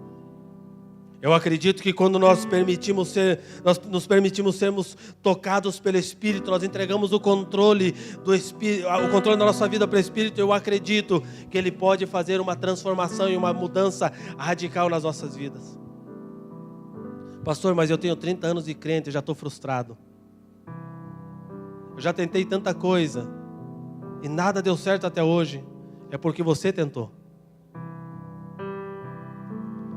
Eu acredito que quando nós nos permitimos sermos tocados pelo Espírito, nós entregamos o controle do Espírito, o controle da nossa vida para o Espírito. Eu acredito que Ele pode fazer uma transformação e uma mudança radical nas nossas vidas. Pastor, mas eu tenho 30 anos de crente, eu já estou frustrado. Eu já tentei tanta coisa e nada deu certo até hoje. É porque você tentou.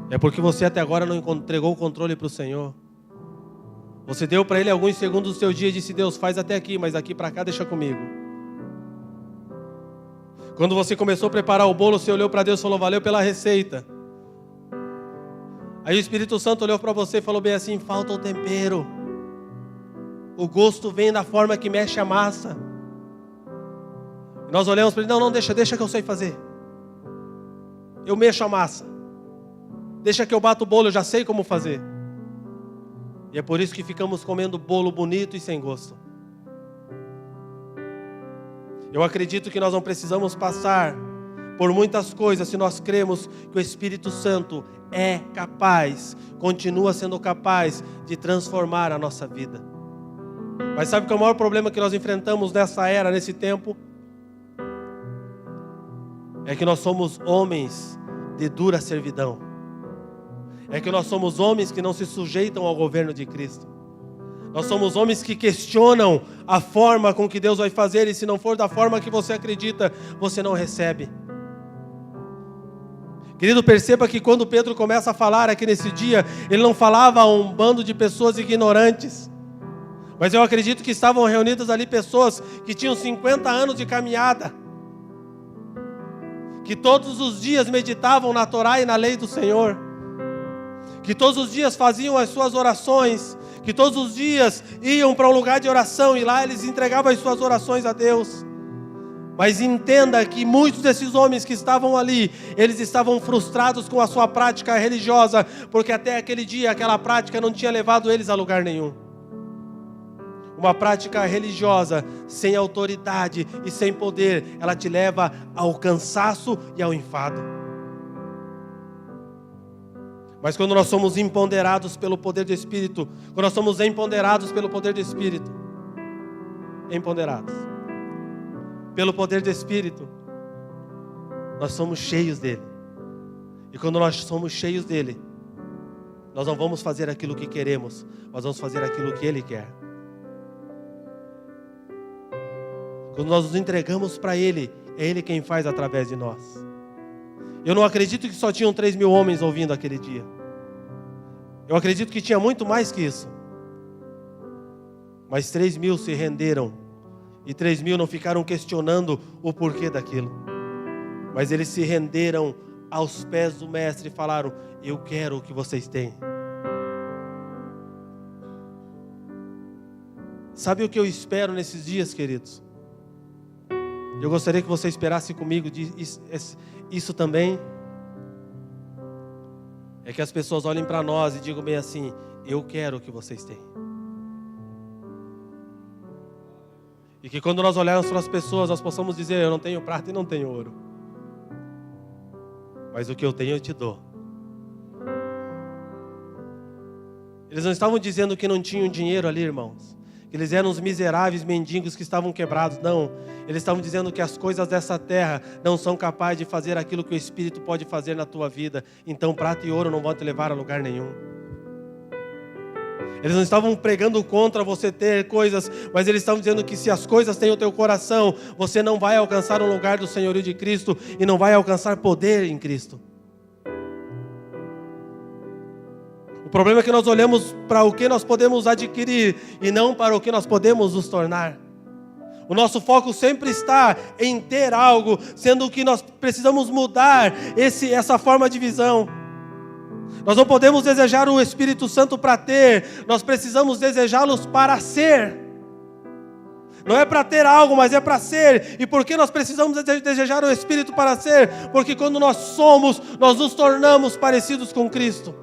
É porque você até agora não entregou o controle para o Senhor. Você deu para Ele alguns segundos do seu dia e disse: Deus, faz até aqui, mas daqui para cá deixa comigo. Quando você começou a preparar o bolo, você olhou para Deus e falou: valeu pela receita. Aí o Espírito Santo olhou para você e falou bem assim: falta o tempero. O gosto vem da forma que mexe a massa. E nós olhamos para Ele: não, deixa que eu sei fazer. Eu mexo a massa. Deixa que eu bato o bolo, eu já sei como fazer. E é por isso que ficamos comendo bolo bonito e sem gosto. Eu acredito que nós não precisamos passar por muitas coisas se nós cremos que o Espírito Santo é capaz, continua sendo capaz de transformar a nossa vida. Mas sabe qual é o maior problema que nós enfrentamos nessa era, nesse tempo? É que nós somos homens de dura servidão. É que nós somos homens que não se sujeitam ao governo de Cristo. Nós somos homens que questionam a forma com que Deus vai fazer, e se não for da forma que você acredita, você não recebe. Querido, perceba que quando Pedro começa a falar aqui nesse dia, ele não falava a um bando de pessoas ignorantes. Mas eu acredito que estavam reunidas ali pessoas que tinham 50 anos de caminhada, que todos os dias meditavam na Torá e na lei do Senhor, que todos os dias faziam as suas orações, que todos os dias iam para um lugar de oração e lá eles entregavam as suas orações a Deus. Mas entenda que muitos desses homens que estavam ali, eles estavam frustrados com a sua prática religiosa, porque até aquele dia aquela prática não tinha levado eles a lugar nenhum. Uma prática religiosa sem autoridade e sem poder, ela te leva ao cansaço e ao enfado. Mas quando nós somos empoderados pelo poder do Espírito, quando nós somos empoderados pelo poder do Espírito, empoderados pelo poder do Espírito, nós somos cheios dele. E quando nós somos cheios dele, nós não vamos fazer aquilo que queremos, nós vamos fazer aquilo que ele quer. Quando nós nos entregamos para ele, é ele quem faz através de nós. Eu não acredito que só tinham 3.000 homens ouvindo aquele dia. Eu acredito que tinha muito mais que isso. Mas 3.000 se renderam. E 3.000 não ficaram questionando o porquê daquilo. Mas eles se renderam aos pés do Mestre e falaram: eu quero o que vocês têm. Sabe o que eu espero nesses dias, queridos? Eu gostaria que você esperasse comigo isso também. É que as pessoas olhem para nós e digam bem assim: eu quero o que vocês têm. E que quando nós olharmos para as pessoas, nós possamos dizer: eu não tenho prata e não tenho ouro, mas o que eu tenho eu te dou. Eles não estavam dizendo que não tinham dinheiro ali, irmãos. Eles eram os miseráveis mendigos que estavam quebrados. Não, eles estavam dizendo que as coisas dessa terra não são capazes de fazer aquilo que o Espírito pode fazer na tua vida. Então prata e ouro não vão te levar a lugar nenhum. Eles não estavam pregando contra você ter coisas, mas eles estavam dizendo que se as coisas têm o teu coração, você não vai alcançar um lugar do senhorio de Cristo e não vai alcançar poder em Cristo. O problema é que nós olhamos para o que nós podemos adquirir e não para o que nós podemos nos tornar. O nosso foco sempre está em ter algo, sendo que nós precisamos mudar essa forma de visão. Nós não podemos desejar o Espírito Santo para ter, nós precisamos desejá-los para ser. Não é para ter algo, mas é para ser. E por que nós precisamos desejar o Espírito para ser? Porque quando nós somos, nós nos tornamos parecidos com Cristo.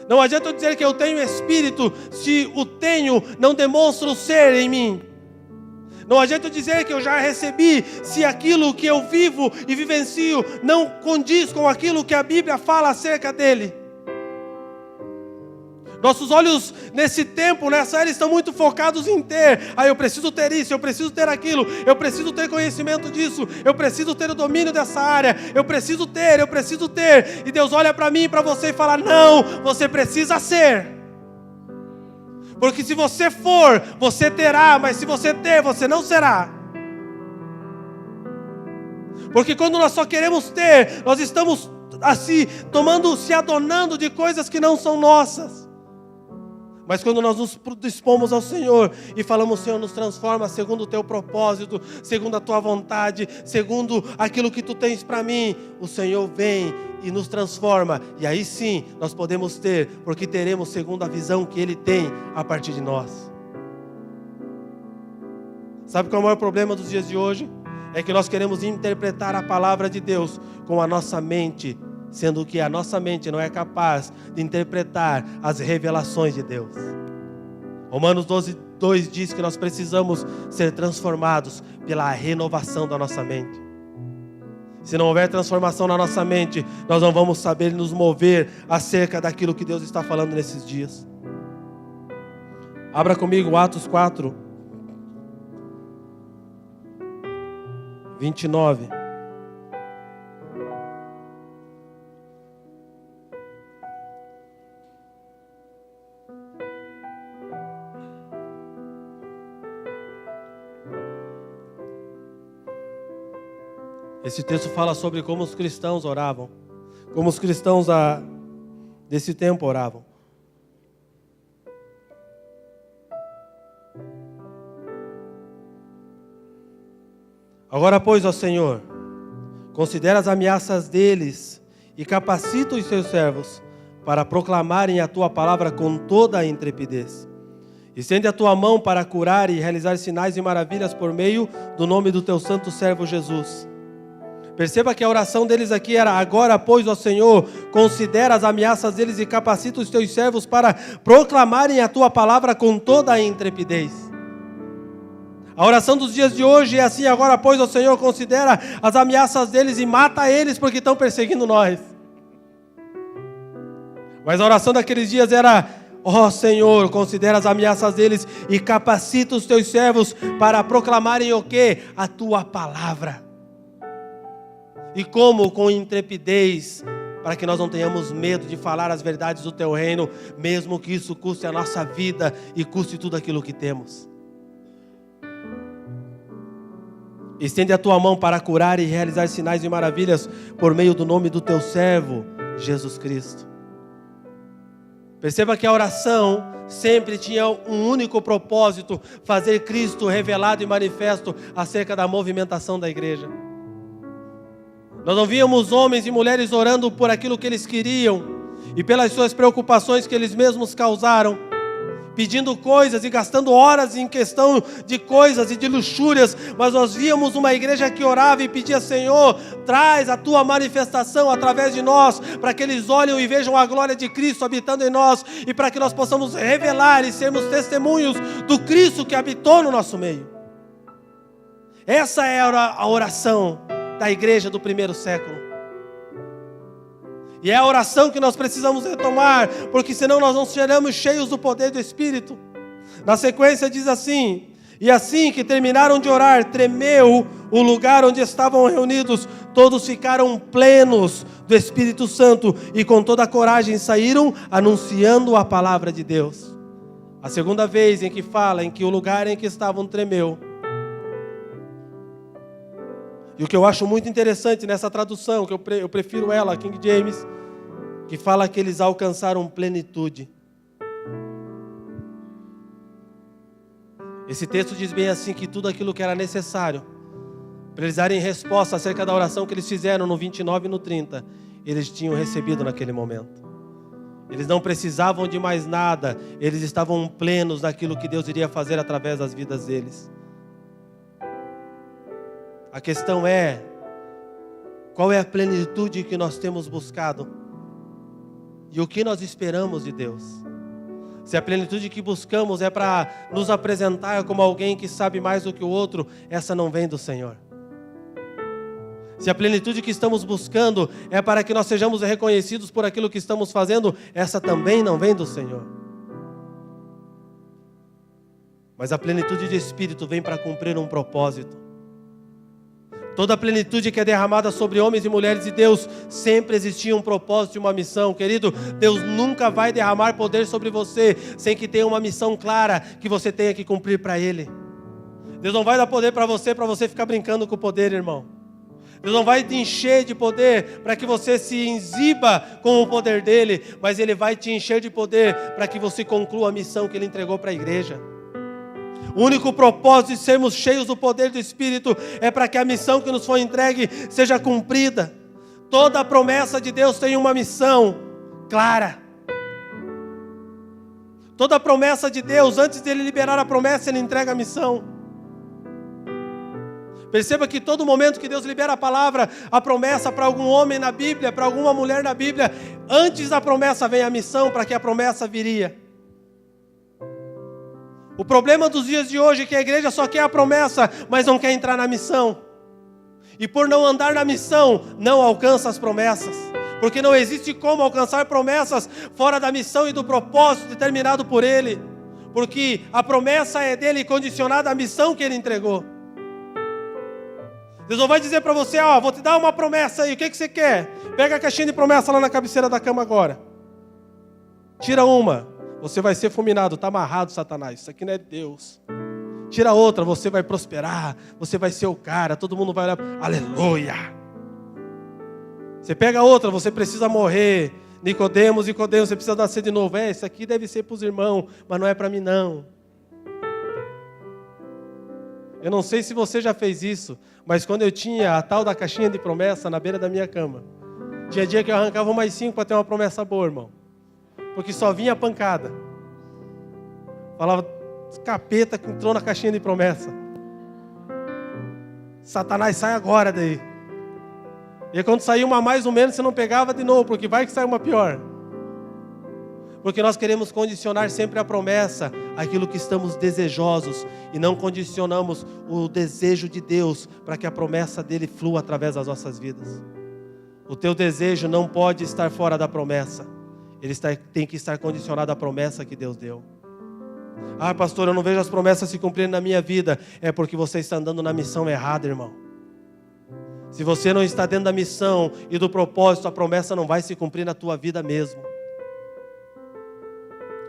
Não adianta eu dizer que eu tenho Espírito, se o tenho não demonstra o ser em mim. Não adianta eu dizer que eu já recebi, se aquilo que eu vivo e vivencio não condiz com aquilo que a Bíblia fala acerca dele. Nossos olhos nesse tempo, nessa era, estão muito focados em ter. Eu preciso ter isso, eu preciso ter aquilo, eu preciso ter conhecimento disso, eu preciso ter o domínio dessa área, eu preciso ter. E Deus olha para mim e para você e fala: não, você precisa ser. Porque se você for, você terá, mas se você ter, você não será. Porque quando nós só queremos ter, nós estamos assim, se adonando de coisas que não são nossas. Mas quando nós nos dispomos ao Senhor e falamos: Senhor, nos transforma segundo o Teu propósito, segundo a Tua vontade, segundo aquilo que Tu tens para mim, o Senhor vem e nos transforma. E aí sim, nós podemos ter, porque teremos segundo a visão que Ele tem a partir de nós. Sabe qual é o maior problema dos dias de hoje? É que nós queremos interpretar a palavra de Deus com a nossa mente, sendo que a nossa mente não é capaz de interpretar as revelações de Deus. Romanos 12:2 diz que nós precisamos ser transformados pela renovação da nossa mente. Se não houver transformação na nossa mente, nós não vamos saber nos mover acerca daquilo que Deus está falando nesses dias. Abra comigo Atos 4, 29. Esse texto fala sobre como os cristãos oravam, como os cristãos desse tempo oravam. Agora, pois, ó Senhor, considera as ameaças deles e capacita os seus servos para proclamarem a Tua palavra com toda a intrepidez. Estende a Tua mão para curar e realizar sinais e maravilhas por meio do nome do Teu santo servo Jesus. Perceba que a oração deles aqui era: agora, pois, ó Senhor, considera as ameaças deles e capacita os Teus servos para proclamarem a Tua palavra com toda a intrepidez. A oração dos dias de hoje é assim: agora, pois, ó Senhor, considera as ameaças deles e mata eles porque estão perseguindo nós. Mas a oração daqueles dias era: ó Senhor, considera as ameaças deles e capacita os Teus servos para proclamarem o quê? A Tua palavra. E como? Com intrepidez, para que nós não tenhamos medo de falar as verdades do Teu reino, mesmo que isso custe a nossa vida e custe tudo aquilo que temos. Estende a Tua mão para curar e realizar sinais e maravilhas por meio do nome do Teu servo, Jesus Cristo. Perceba que a oração sempre tinha um único propósito: fazer Cristo revelado e manifesto acerca da movimentação da igreja. Nós não víamos homens e mulheres orando por aquilo que eles queriam e pelas suas preocupações que eles mesmos causaram, pedindo coisas e gastando horas em questão de coisas e de luxúrias, mas nós víamos uma igreja que orava e pedia: Senhor, traz a Tua manifestação através de nós, para que eles olhem e vejam a glória de Cristo habitando em nós, e para que nós possamos revelar e sermos testemunhos do Cristo que habitou no nosso meio. Essa era a oração da igreja do primeiro século. E é a oração que nós precisamos retomar, porque senão nós não seremos cheios do poder do Espírito. Na sequência diz assim: e assim que terminaram de orar, tremeu o lugar onde estavam reunidos, todos ficaram plenos do Espírito Santo e com toda a coragem saíram anunciando a palavra de Deus. A segunda vez em que fala em que o lugar em que estavam tremeu. E o que eu acho muito interessante nessa tradução, que eu prefiro ela, King James, que fala que eles alcançaram plenitude. Esse texto diz bem assim que tudo aquilo que era necessário para eles darem resposta acerca da oração que eles fizeram no 29 e no 30, eles tinham recebido naquele momento. Eles não precisavam de mais nada. Eles estavam plenos naquilo que Deus iria fazer através das vidas deles. A questão é, qual é a plenitude que nós temos buscado? E o que nós esperamos de Deus? Se a plenitude que buscamos é para nos apresentar como alguém que sabe mais do que o outro, essa não vem do Senhor. Se a plenitude que estamos buscando é para que nós sejamos reconhecidos por aquilo que estamos fazendo, essa também não vem do Senhor. Mas a plenitude de Espírito vem para cumprir um propósito. Toda a plenitude que é derramada sobre homens e mulheres de Deus, sempre existia um propósito e uma missão. Querido, Deus nunca vai derramar poder sobre você sem que tenha uma missão clara que você tenha que cumprir para Ele. Deus não vai dar poder para você ficar brincando com o poder, irmão. Deus não vai te encher de poder para que você se exiba com o poder dEle, mas Ele vai te encher de poder para que você conclua a missão que Ele entregou para a igreja. O único propósito de sermos cheios do poder do Espírito é para que a missão que nos foi entregue seja cumprida. Toda a promessa de Deus tem uma missão clara. Toda a promessa de Deus, antes de Ele liberar a promessa, Ele entrega a missão. Perceba que todo momento que Deus libera a palavra, a promessa para algum homem na Bíblia, para alguma mulher na Bíblia, antes da promessa vem a missão para que a promessa viria. O problema dos dias de hoje é que a igreja só quer a promessa, mas não quer entrar na missão. E por não andar na missão, não alcança as promessas. Porque não existe como alcançar promessas fora da missão e do propósito determinado por Ele. Porque a promessa é dele condicionada à missão que Ele entregou. Deus não vai dizer para você, vou te dar uma promessa aí, o que você quer? Pega a caixinha de promessa lá na cabeceira da cama agora. Tira uma. Você vai ser fulminado, está amarrado, Satanás, isso aqui não é Deus. Tira outra, você vai prosperar, você vai ser o cara, todo mundo vai olhar, aleluia. Você pega outra, você precisa morrer, Nicodemos, você precisa nascer de novo. Isso aqui deve ser para os irmãos, mas não é para mim não. Eu não sei se você já fez isso, mas quando eu tinha a tal da caixinha de promessa na beira da minha cama, tinha dia que eu arrancava mais 5 para ter uma promessa boa, irmão. Porque só vinha pancada. Falava, capeta que entrou na caixinha de promessa. Satanás, sai agora daí. E aí, quando saiu uma mais ou menos, você não pegava de novo, porque vai que sai uma pior. Porque nós queremos condicionar sempre a promessa àquilo que estamos desejosos e não condicionamos o desejo de Deus para que a promessa dele flua através das nossas vidas. O teu desejo não pode estar fora da promessa. Ele tem que estar condicionado à promessa que Deus deu. Pastor, eu não vejo as promessas se cumprirem na minha vida. É porque você está andando na missão errada, irmão. Se você não está dentro da missão e do propósito, a promessa não vai se cumprir na tua vida mesmo.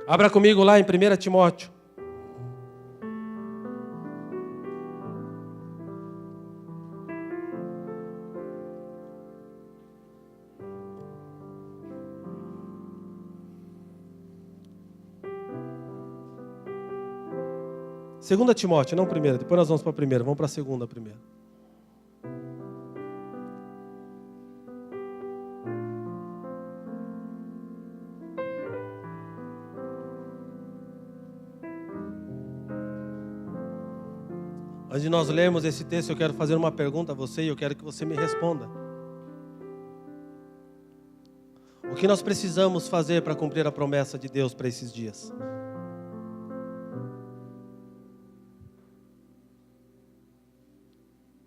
Abra comigo lá em 1 Timóteo. Segunda Timóteo, não primeira. Depois nós vamos para a primeira. Vamos para a segunda primeiro. Antes de nós lermos esse texto, eu quero fazer uma pergunta a você e eu quero que você me responda. O que nós precisamos fazer para cumprir a promessa de Deus para esses dias?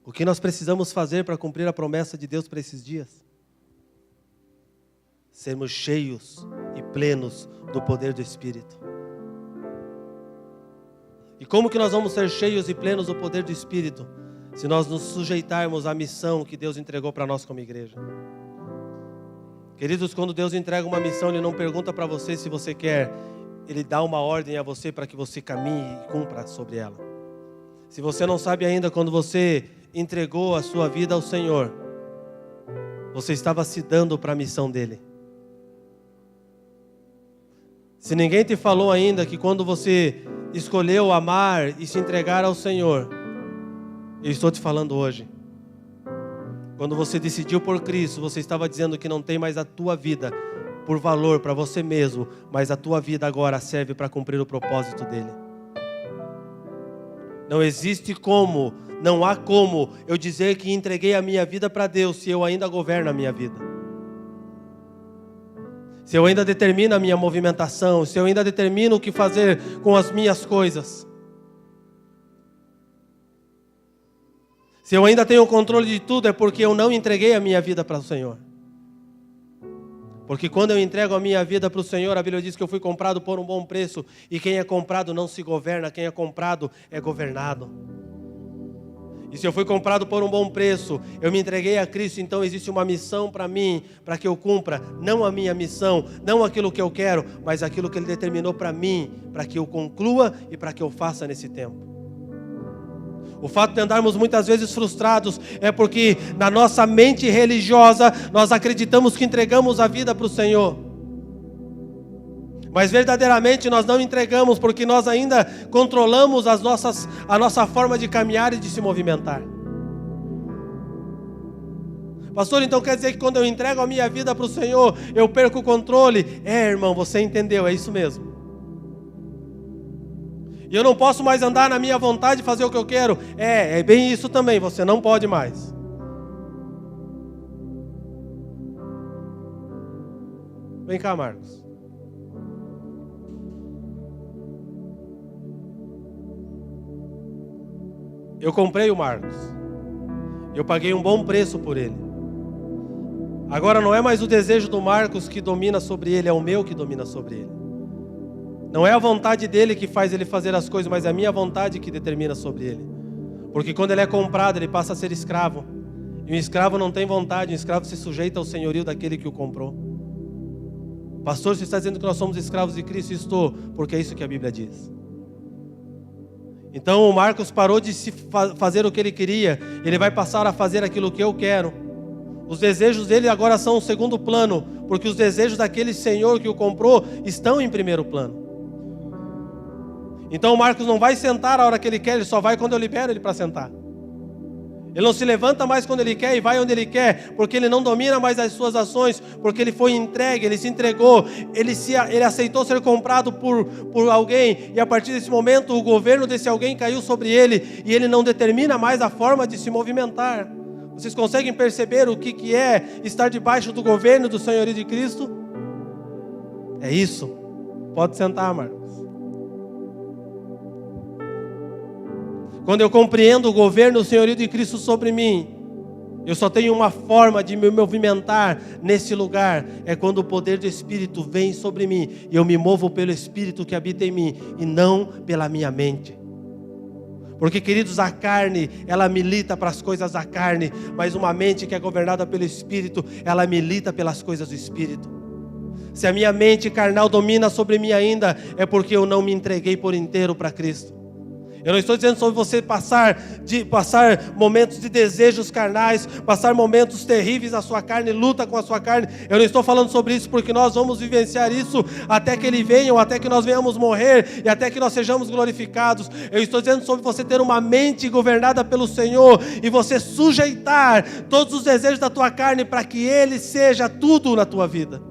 O que nós precisamos fazer para cumprir a promessa de Deus para esses dias? Sermos cheios e plenos do poder do Espírito. E como que nós vamos ser cheios e plenos do poder do Espírito? Se nós nos sujeitarmos à missão que Deus entregou para nós como igreja. Queridos, quando Deus entrega uma missão, Ele não pergunta para você se você quer. Ele dá uma ordem a você para que você caminhe e cumpra sobre ela. Se você não sabe ainda, quando você entregou a sua vida ao Senhor, você estava se dando para a missão dEle. Se ninguém te falou ainda que quando você escolheu amar e se entregar ao Senhor, eu estou te falando hoje. Quando você decidiu por Cristo, você estava dizendo que não tem mais a tua vida por valor para você mesmo, mas a tua vida agora serve para cumprir o propósito dele. Não existe como, não há como eu dizer que entreguei a minha vida para Deus se eu ainda governo a minha vida. Se eu ainda determino a minha movimentação, se eu ainda determino o que fazer com as minhas coisas. Se eu ainda tenho o controle de tudo, é porque eu não entreguei a minha vida para o Senhor. Porque quando eu entrego a minha vida para o Senhor, a Bíblia diz que eu fui comprado por um bom preço, e quem é comprado não se governa, quem é comprado é governado. E se eu fui comprado por um bom preço, eu me entreguei a Cristo, então existe uma missão para mim, para que eu cumpra, não a minha missão, não aquilo que eu quero, mas aquilo que Ele determinou para mim, para que eu conclua e para que eu faça nesse tempo. O fato de andarmos muitas vezes frustrados é porque na nossa mente religiosa nós acreditamos que entregamos a vida para o Senhor. Mas verdadeiramente nós não entregamos, porque nós ainda controlamos a nossa forma de caminhar e de se movimentar. Pastor, então quer dizer que quando eu entrego a minha vida para o Senhor, eu perco o controle? É, irmão, você entendeu, é isso mesmo. E eu não posso mais andar na minha vontade e fazer o que eu quero. É bem isso também, você não pode mais. Vem cá, Marcos. Eu comprei o Marcos. Eu paguei um bom preço por ele. Agora não é mais o desejo do Marcos que domina sobre ele, é o meu que domina sobre ele. Não é a vontade dele que faz ele fazer as coisas, mas é a minha vontade que determina sobre ele. Porque quando ele é comprado, ele passa a ser escravo. E um escravo não tem vontade, um escravo se sujeita ao senhorio daquele que o comprou. Pastor, você está dizendo que nós somos escravos de Cristo? Estou, porque é isso que a Bíblia diz. Então o Marcos parou de fazer o que ele queria, ele vai passar a fazer aquilo que eu quero. Os desejos dele agora são o segundo plano, porque os desejos daquele senhor que o comprou estão em primeiro plano. Então o Marcos não vai sentar a hora que ele quer, ele só vai quando eu libero ele para sentar. Ele não se levanta mais quando ele quer e vai onde ele quer, porque ele não domina mais as suas ações, porque ele foi entregue, ele se entregou, ele aceitou ser comprado por alguém, e a partir desse momento o governo desse alguém caiu sobre ele, e ele não determina mais a forma de se movimentar. Vocês conseguem perceber o que é estar debaixo do governo do senhorio de Cristo? É isso. Pode sentar, Marcos. Quando eu compreendo o governo do senhorio de Cristo sobre mim, eu só tenho uma forma de me movimentar nesse lugar, é quando o poder do Espírito vem sobre mim, e eu me movo pelo Espírito que habita em mim, e não pela minha mente. Porque, queridos, a carne, ela milita para as coisas da carne, mas uma mente que é governada pelo Espírito, ela milita pelas coisas do Espírito. Se a minha mente carnal domina sobre mim ainda, é porque eu não me entreguei por inteiro para Cristo. Eu não estou dizendo sobre você passar momentos de desejos carnais, passar momentos terríveis na sua carne, luta com a sua carne. Eu não estou falando sobre isso, porque nós vamos vivenciar isso até que Ele venha, ou até que nós venhamos morrer, e até que nós sejamos glorificados. Eu estou dizendo sobre você ter uma mente governada pelo Senhor, e você sujeitar todos os desejos da tua carne, para que Ele seja tudo na tua vida.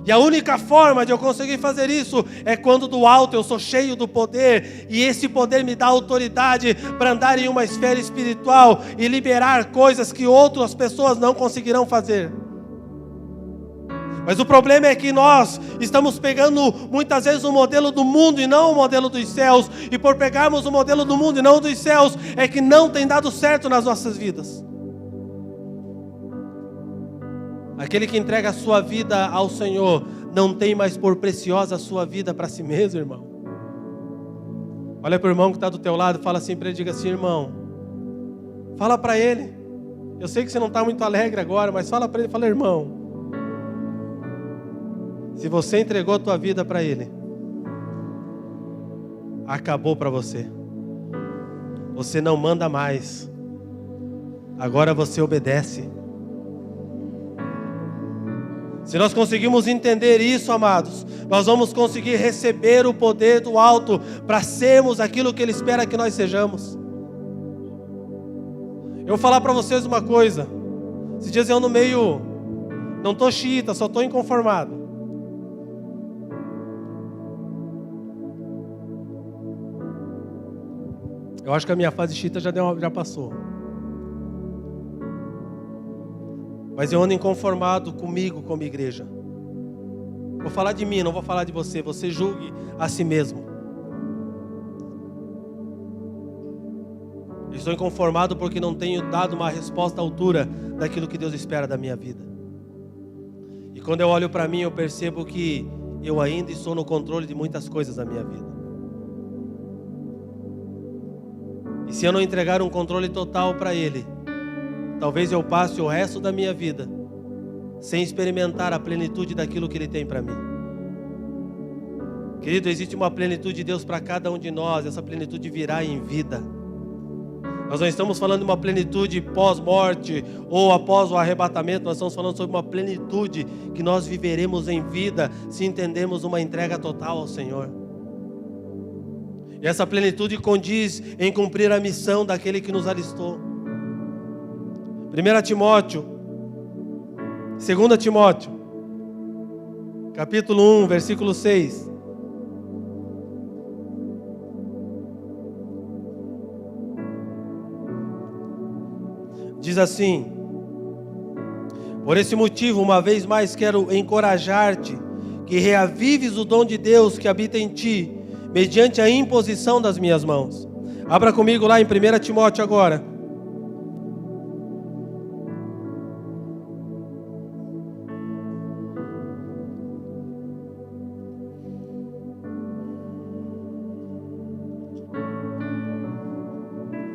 E a única forma de eu conseguir fazer isso é quando do alto eu sou cheio do poder, e esse poder me dá autoridade para andar em uma esfera espiritual e liberar coisas que outras pessoas não conseguirão fazer. Mas o problema é que nós estamos pegando muitas vezes o modelo do mundo e não o modelo dos céus, e por pegarmos o modelo do mundo e não dos céus, é que não tem dado certo nas nossas vidas. Aquele que entrega a sua vida ao Senhor não tem mais por preciosa a sua vida para si mesmo, irmão. Olha para o irmão que está do teu lado e fala assim para ele, diga assim, irmão, fala para ele. Eu sei que você não está muito alegre agora, mas fala para ele, fala, irmão, se você entregou a tua vida para Ele, acabou para você. Você não manda mais. Agora você obedece. Se nós conseguimos entender isso, amados, nós vamos conseguir receber o poder do alto para sermos aquilo que Ele espera que nós sejamos. Eu vou falar para vocês uma coisa. Esses dias eu ando meio Não estou xiita, só estou inconformado. Eu acho que a minha fase xiita já passou. Mas eu ando inconformado comigo, como igreja. Vou falar de mim, não vou falar de você. Você julgue a si mesmo. Eu estou inconformado porque não tenho dado uma resposta à altura daquilo que Deus espera da minha vida. E quando eu olho para mim, eu percebo que eu ainda estou no controle de muitas coisas da minha vida. E se eu não entregar um controle total para Ele, talvez eu passe o resto da minha vida sem experimentar a plenitude daquilo que Ele tem para mim. Querido, existe uma plenitude de Deus para cada um de nós. Essa plenitude virá em vida. Nós não estamos falando de uma plenitude pós-morte ou após o arrebatamento. Nós estamos falando sobre uma plenitude que nós viveremos em vida se entendemos uma entrega total ao Senhor. E essa plenitude condiz em cumprir a missão daquele que nos alistou. 1 Timóteo, 2 Timóteo, capítulo 1, versículo 6. Diz assim: por esse motivo, uma vez mais quero encorajar-te, que reavives o dom de Deus que habita em ti, mediante a imposição das minhas mãos. Abra comigo lá em 1 Timóteo agora.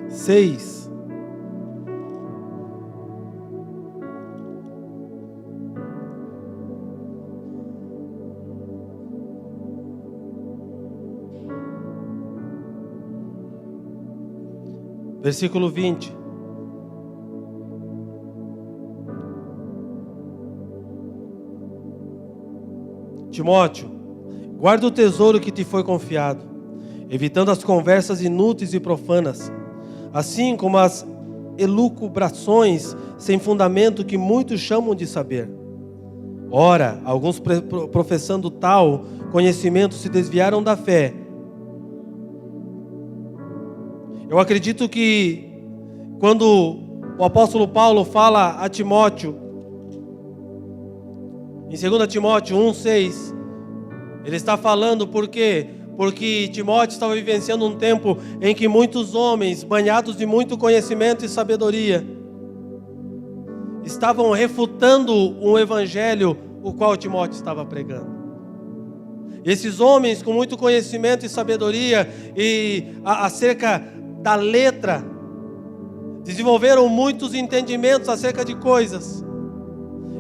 Seis. Versículo 20. Timóteo, guarda o tesouro que te foi confiado, evitando as conversas inúteis e profanas, assim como as elucubrações sem fundamento que muitos chamam de saber. Ora, alguns professando tal conhecimento se desviaram da fé. Eu acredito que quando o apóstolo Paulo fala a Timóteo, em 2 Timóteo 1,6, ele está falando porque Timóteo estava vivenciando um tempo em que muitos homens, banhados de muito conhecimento e sabedoria, estavam refutando um evangelho o qual Timóteo estava pregando. Esses homens com muito conhecimento e sabedoria e acerca da letra, desenvolveram muitos entendimentos acerca de coisas.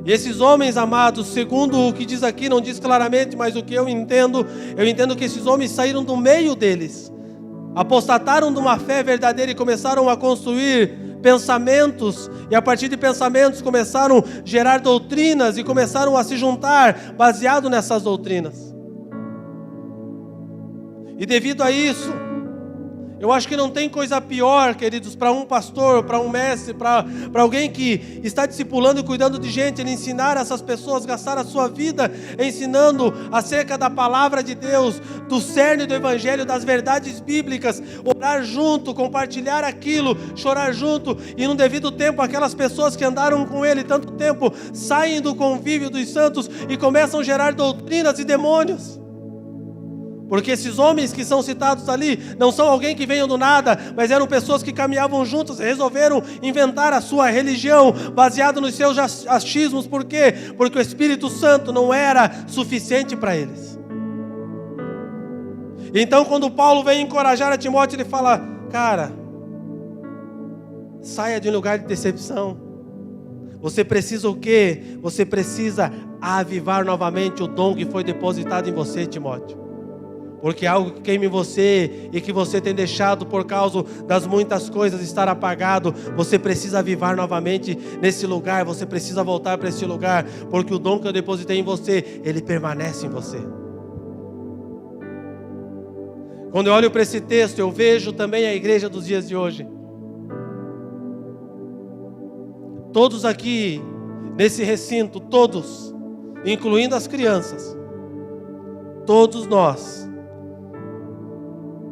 E esses homens amados, segundo o que diz aqui, não diz claramente, mas o que eu entendo que esses homens saíram do meio deles, apostataram de uma fé verdadeira e começaram a construir pensamentos, e a partir de pensamentos começaram a gerar doutrinas e começaram a se juntar baseado nessas doutrinas. E devido a isso, eu acho que não tem coisa pior, queridos, para um pastor, para um mestre, para alguém que está discipulando e cuidando de gente, ele ensinar essas pessoas, gastar a sua vida ensinando acerca da palavra de Deus, do cerne do evangelho, das verdades bíblicas, orar junto, compartilhar aquilo, chorar junto, e no devido tempo aquelas pessoas que andaram com ele tanto tempo, saem do convívio dos santos e começam a gerar doutrinas e demônios. Porque esses homens que são citados ali não são alguém que veio do nada, mas eram pessoas que caminhavam juntas e resolveram inventar a sua religião baseado nos seus achismos. Por quê? Porque o Espírito Santo não era suficiente para eles. Então quando Paulo vem encorajar a Timóteo, ele fala: cara, saia de um lugar de decepção. Você precisa o quê? Você precisa avivar novamente o dom que foi depositado em você, Timóteo. Porque algo que queima em você e que você tem deixado por causa das muitas coisas estar apagado, você precisa avivar novamente nesse lugar, você precisa voltar para esse lugar, porque o dom que eu depositei em você, ele permanece em você. Quando eu olho para esse texto, eu vejo também a igreja dos dias de hoje. Todos aqui, nesse recinto, todos, incluindo as crianças, todos nós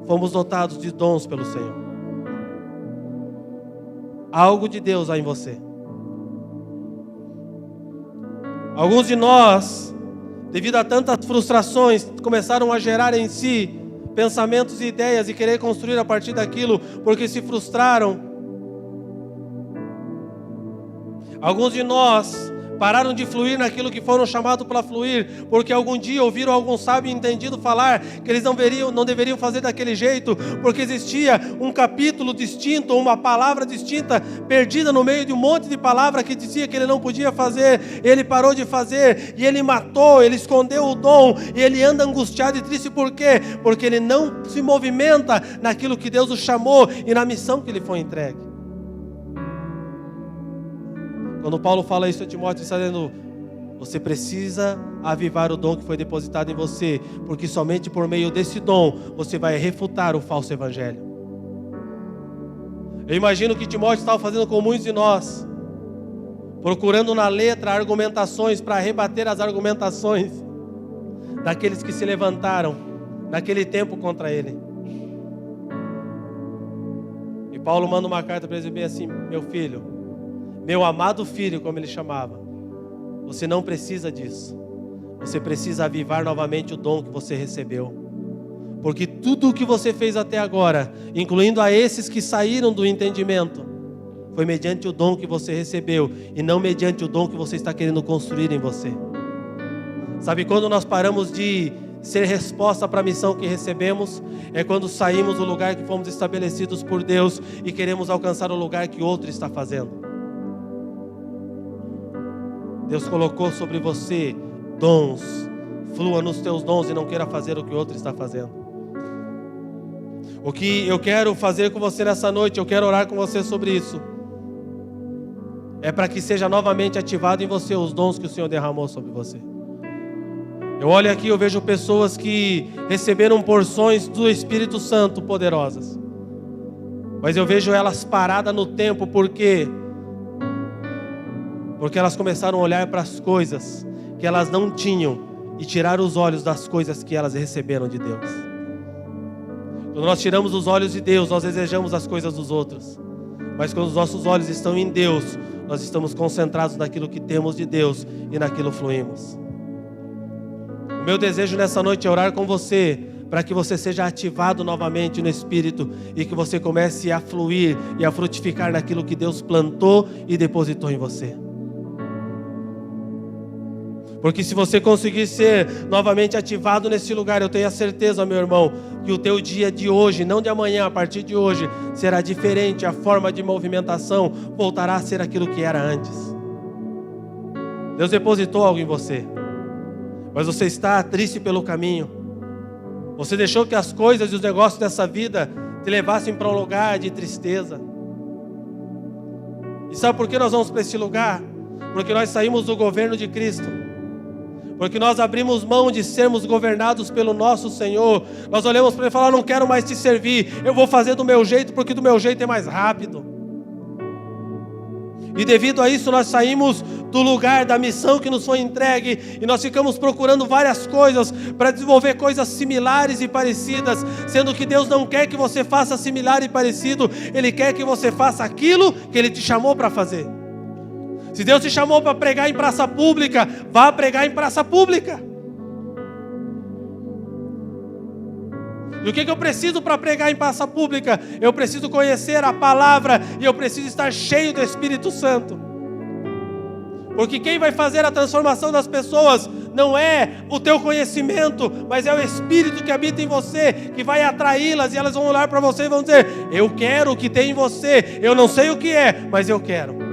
fomos dotados de dons pelo Senhor. Algo de Deus há em você. Alguns de nós, devido a tantas frustrações, começaram a gerar em si pensamentos e ideias e querer construir a partir daquilo, porque se frustraram. Alguns de nós pararam de fluir naquilo que foram chamados para fluir, porque algum dia ouviram algum sábio entendido falar que eles não deveriam fazer daquele jeito, porque existia um capítulo distinto, ou uma palavra distinta, perdida no meio de um monte de palavra que dizia que ele não podia fazer. Ele parou de fazer, e ele matou, ele escondeu o dom, e ele anda angustiado e triste. Por quê? Porque ele não se movimenta naquilo que Deus o chamou e na missão que lhe foi entregue. Quando Paulo fala isso a Timóteo, ele está dizendo: você precisa avivar o dom que foi depositado em você, porque somente por meio desse dom você vai refutar o falso evangelho. Eu imagino que Timóteo estava fazendo com muitos de nós, procurando na letra argumentações para rebater as argumentações daqueles que se levantaram naquele tempo contra ele. E Paulo manda uma carta para ele bem assim: meu filho, meu amado filho, como ele chamava, você não precisa disso. Você precisa avivar novamente o dom que você recebeu. Porque tudo o que você fez até agora, incluindo a esses que saíram do entendimento, foi mediante o dom que você recebeu e não mediante o dom que você está querendo construir em você. Sabe quando nós paramos de ser resposta para a missão que recebemos? É quando saímos do lugar que fomos estabelecidos por Deus e queremos alcançar o lugar que outro está fazendo. Deus colocou sobre você dons. Flua nos teus dons e não queira fazer o que o outro está fazendo. O que eu quero fazer com você nessa noite, eu quero orar com você sobre isso, é para que seja novamente ativado em você os dons que o Senhor derramou sobre você. Eu olho aqui, eu vejo pessoas que receberam porções do Espírito Santo poderosas, mas eu vejo elas paradas no tempo. Porque elas começaram a olhar para as coisas que elas não tinham e tirar os olhos das coisas que elas receberam de Deus. Quando nós tiramos os olhos de Deus, nós desejamos as coisas dos outros. Mas quando os nossos olhos estão em Deus, nós estamos concentrados naquilo que temos de Deus e naquilo fluímos. O meu desejo nessa noite é orar com você, para que você seja ativado novamente no Espírito e que você comece a fluir e a frutificar naquilo que Deus plantou e depositou em você. Porque se você conseguir ser novamente ativado nesse lugar, eu tenho a certeza, meu irmão, que o teu dia de hoje, não de amanhã, a partir de hoje, será diferente. A forma de movimentação voltará a ser aquilo que era antes. Deus depositou algo em você, mas você está triste pelo caminho. Você deixou que as coisas e os negócios dessa vida te levassem para um lugar de tristeza. E sabe por que nós vamos para esse lugar? Porque nós saímos do governo de Cristo. Porque nós abrimos mão de sermos governados pelo nosso Senhor. Nós olhamos para Ele e falamos: não quero mais te servir, eu vou fazer do meu jeito, porque do meu jeito é mais rápido. E devido a isso nós saímos do lugar da missão que nos foi entregue, e nós ficamos procurando várias coisas para desenvolver coisas similares e parecidas, sendo que Deus não quer que você faça similar e parecido. Ele quer que você faça aquilo que Ele te chamou para fazer. Se Deus te chamou para pregar em praça pública, vá pregar em praça pública. E o que eu preciso para pregar em praça pública? Eu preciso conhecer a palavra e eu preciso estar cheio do Espírito Santo. Porque quem vai fazer a transformação das pessoas não é o teu conhecimento, mas é o Espírito que habita em você, que vai atraí-las, e elas vão olhar para você e vão dizer: eu quero o que tem em você, eu não sei o que é, mas eu quero.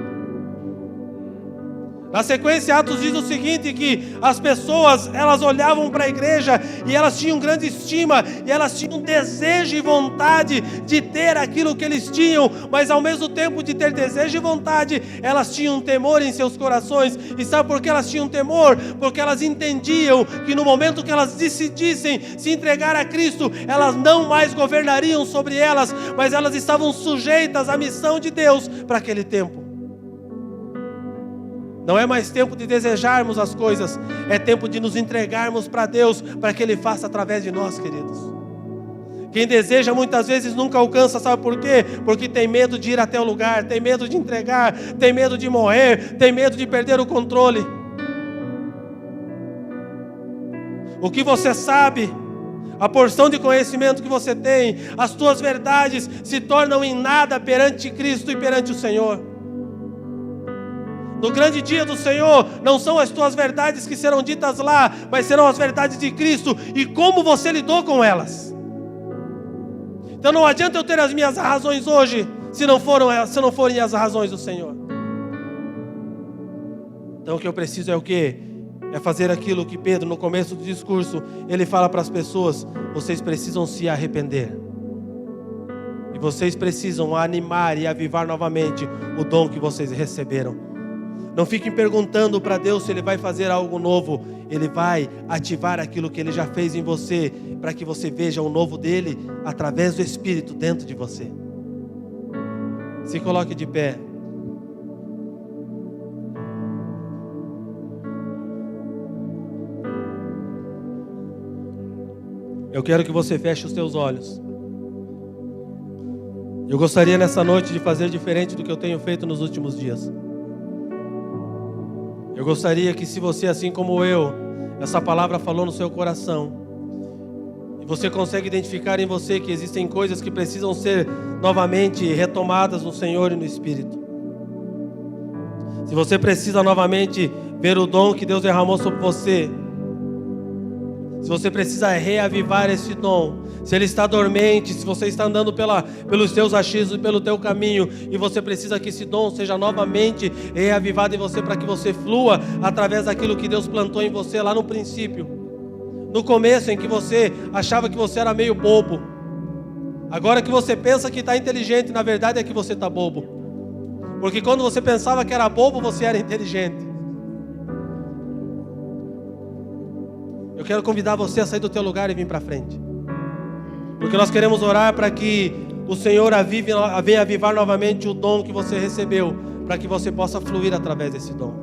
Na sequência, Atos diz o seguinte, que as pessoas, elas olhavam para a igreja e elas tinham grande estima, e elas tinham desejo e vontade de ter aquilo que eles tinham, mas ao mesmo tempo de ter desejo e vontade, elas tinham temor em seus corações. E sabe por que elas tinham temor? Porque elas entendiam que no momento que elas decidissem se entregar a Cristo, elas não mais governariam sobre elas, mas elas estavam sujeitas à missão de Deus para aquele tempo. Não é mais tempo de desejarmos as coisas, é tempo de nos entregarmos para Deus, para que Ele faça através de nós, queridos. Quem deseja muitas vezes nunca alcança, sabe por quê? Porque tem medo de ir até o lugar, tem medo de entregar, tem medo de morrer, tem medo de perder o controle. O que você sabe, a porção de conhecimento que você tem, as tuas verdades se tornam em nada perante Cristo e perante o Senhor. No grande dia do Senhor, não são as tuas verdades que serão ditas lá, mas serão as verdades de Cristo e como você lidou com elas. Então não adianta eu ter as minhas razões hoje, se não forem as razões do Senhor. Então o que eu preciso é o quê? É fazer aquilo que Pedro, no começo do discurso, ele fala para as pessoas: vocês precisam se arrepender. E vocês precisam animar e avivar novamente o dom que vocês receberam. Não fiquem perguntando para Deus se Ele vai fazer algo novo. Ele vai ativar aquilo que Ele já fez em você, para que você veja o novo dEle através do Espírito dentro de você. Se coloque de pé. Eu quero que você feche os seus olhos. Eu gostaria nessa noite de fazer diferente do que eu tenho feito nos últimos dias. Eu gostaria que, se você, assim como eu, essa palavra falou no seu coração, e você consegue identificar em você que existem coisas que precisam ser novamente retomadas no Senhor e no Espírito. Se você precisa novamente ver o dom que Deus derramou sobre você, se você precisa reavivar esse dom, se ele está dormente, se você está andando pelos teus achismos e pelo teu caminho, e você precisa que esse dom seja novamente reavivado em você, para que você flua através daquilo que Deus plantou em você lá no princípio, no começo, em que você achava que você era meio bobo. Agora que você pensa que está inteligente, na verdade é que você está bobo, porque quando você pensava que era bobo, você era inteligente. Eu quero convidar você a sair do teu lugar e vir para frente, porque nós queremos orar para que o Senhor venha avivar novamente o dom que você recebeu, para que você possa fluir através desse dom.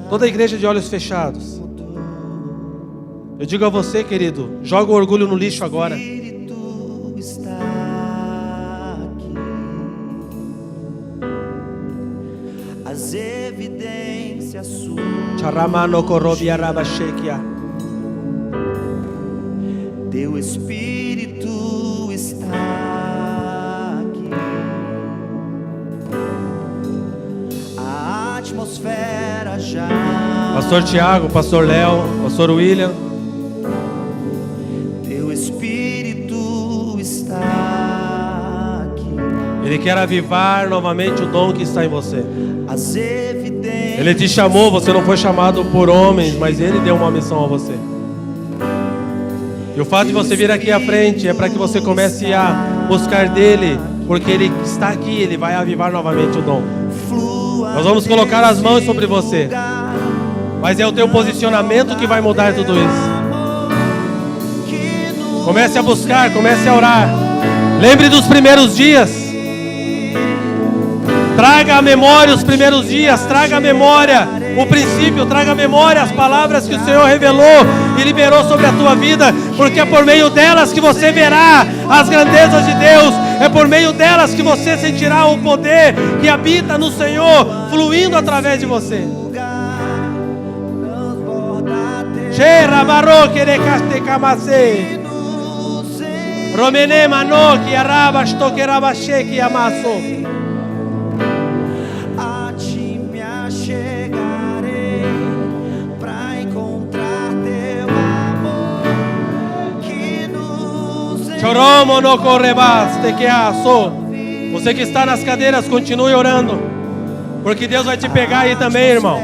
Toda a igreja de olhos fechados. Eu digo a você, querido, joga o orgulho no lixo agora. As evidências suas. Teu Espírito está aqui. A atmosfera já. Pastor Tiago, Pastor Léo, Pastor William. Teu Espírito está aqui. Ele quer avivar novamente o dom que está em você. As evidências. Ele te chamou, você não foi chamado por homens, mas Ele deu uma missão a você. E o fato de você vir aqui à frente é para que você comece a buscar dEle, porque Ele está aqui, Ele vai avivar novamente o dom. Nós vamos colocar as mãos sobre você, mas é o teu posicionamento que vai mudar tudo isso. Comece a buscar, comece a orar. Lembre dos primeiros dias. Traga à memória os primeiros dias, traga à memória o princípio, traga à memória as palavras que o Senhor revelou e liberou sobre a tua vida, porque é por meio delas que você verá as grandezas de Deus, é por meio delas que você sentirá o poder que habita no Senhor, fluindo através de você. Você que está nas cadeiras, continue orando, porque Deus vai te pegar aí também, irmão.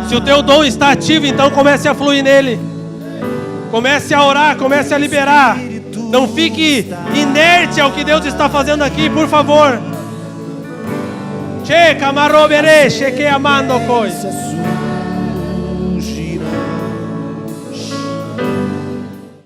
Se o teu dom está ativo, então comece a fluir nele. Comece a orar, comece a liberar. Não fique inerte ao que Deus está fazendo aqui, por favor. Che camarobere, che que amando coisa.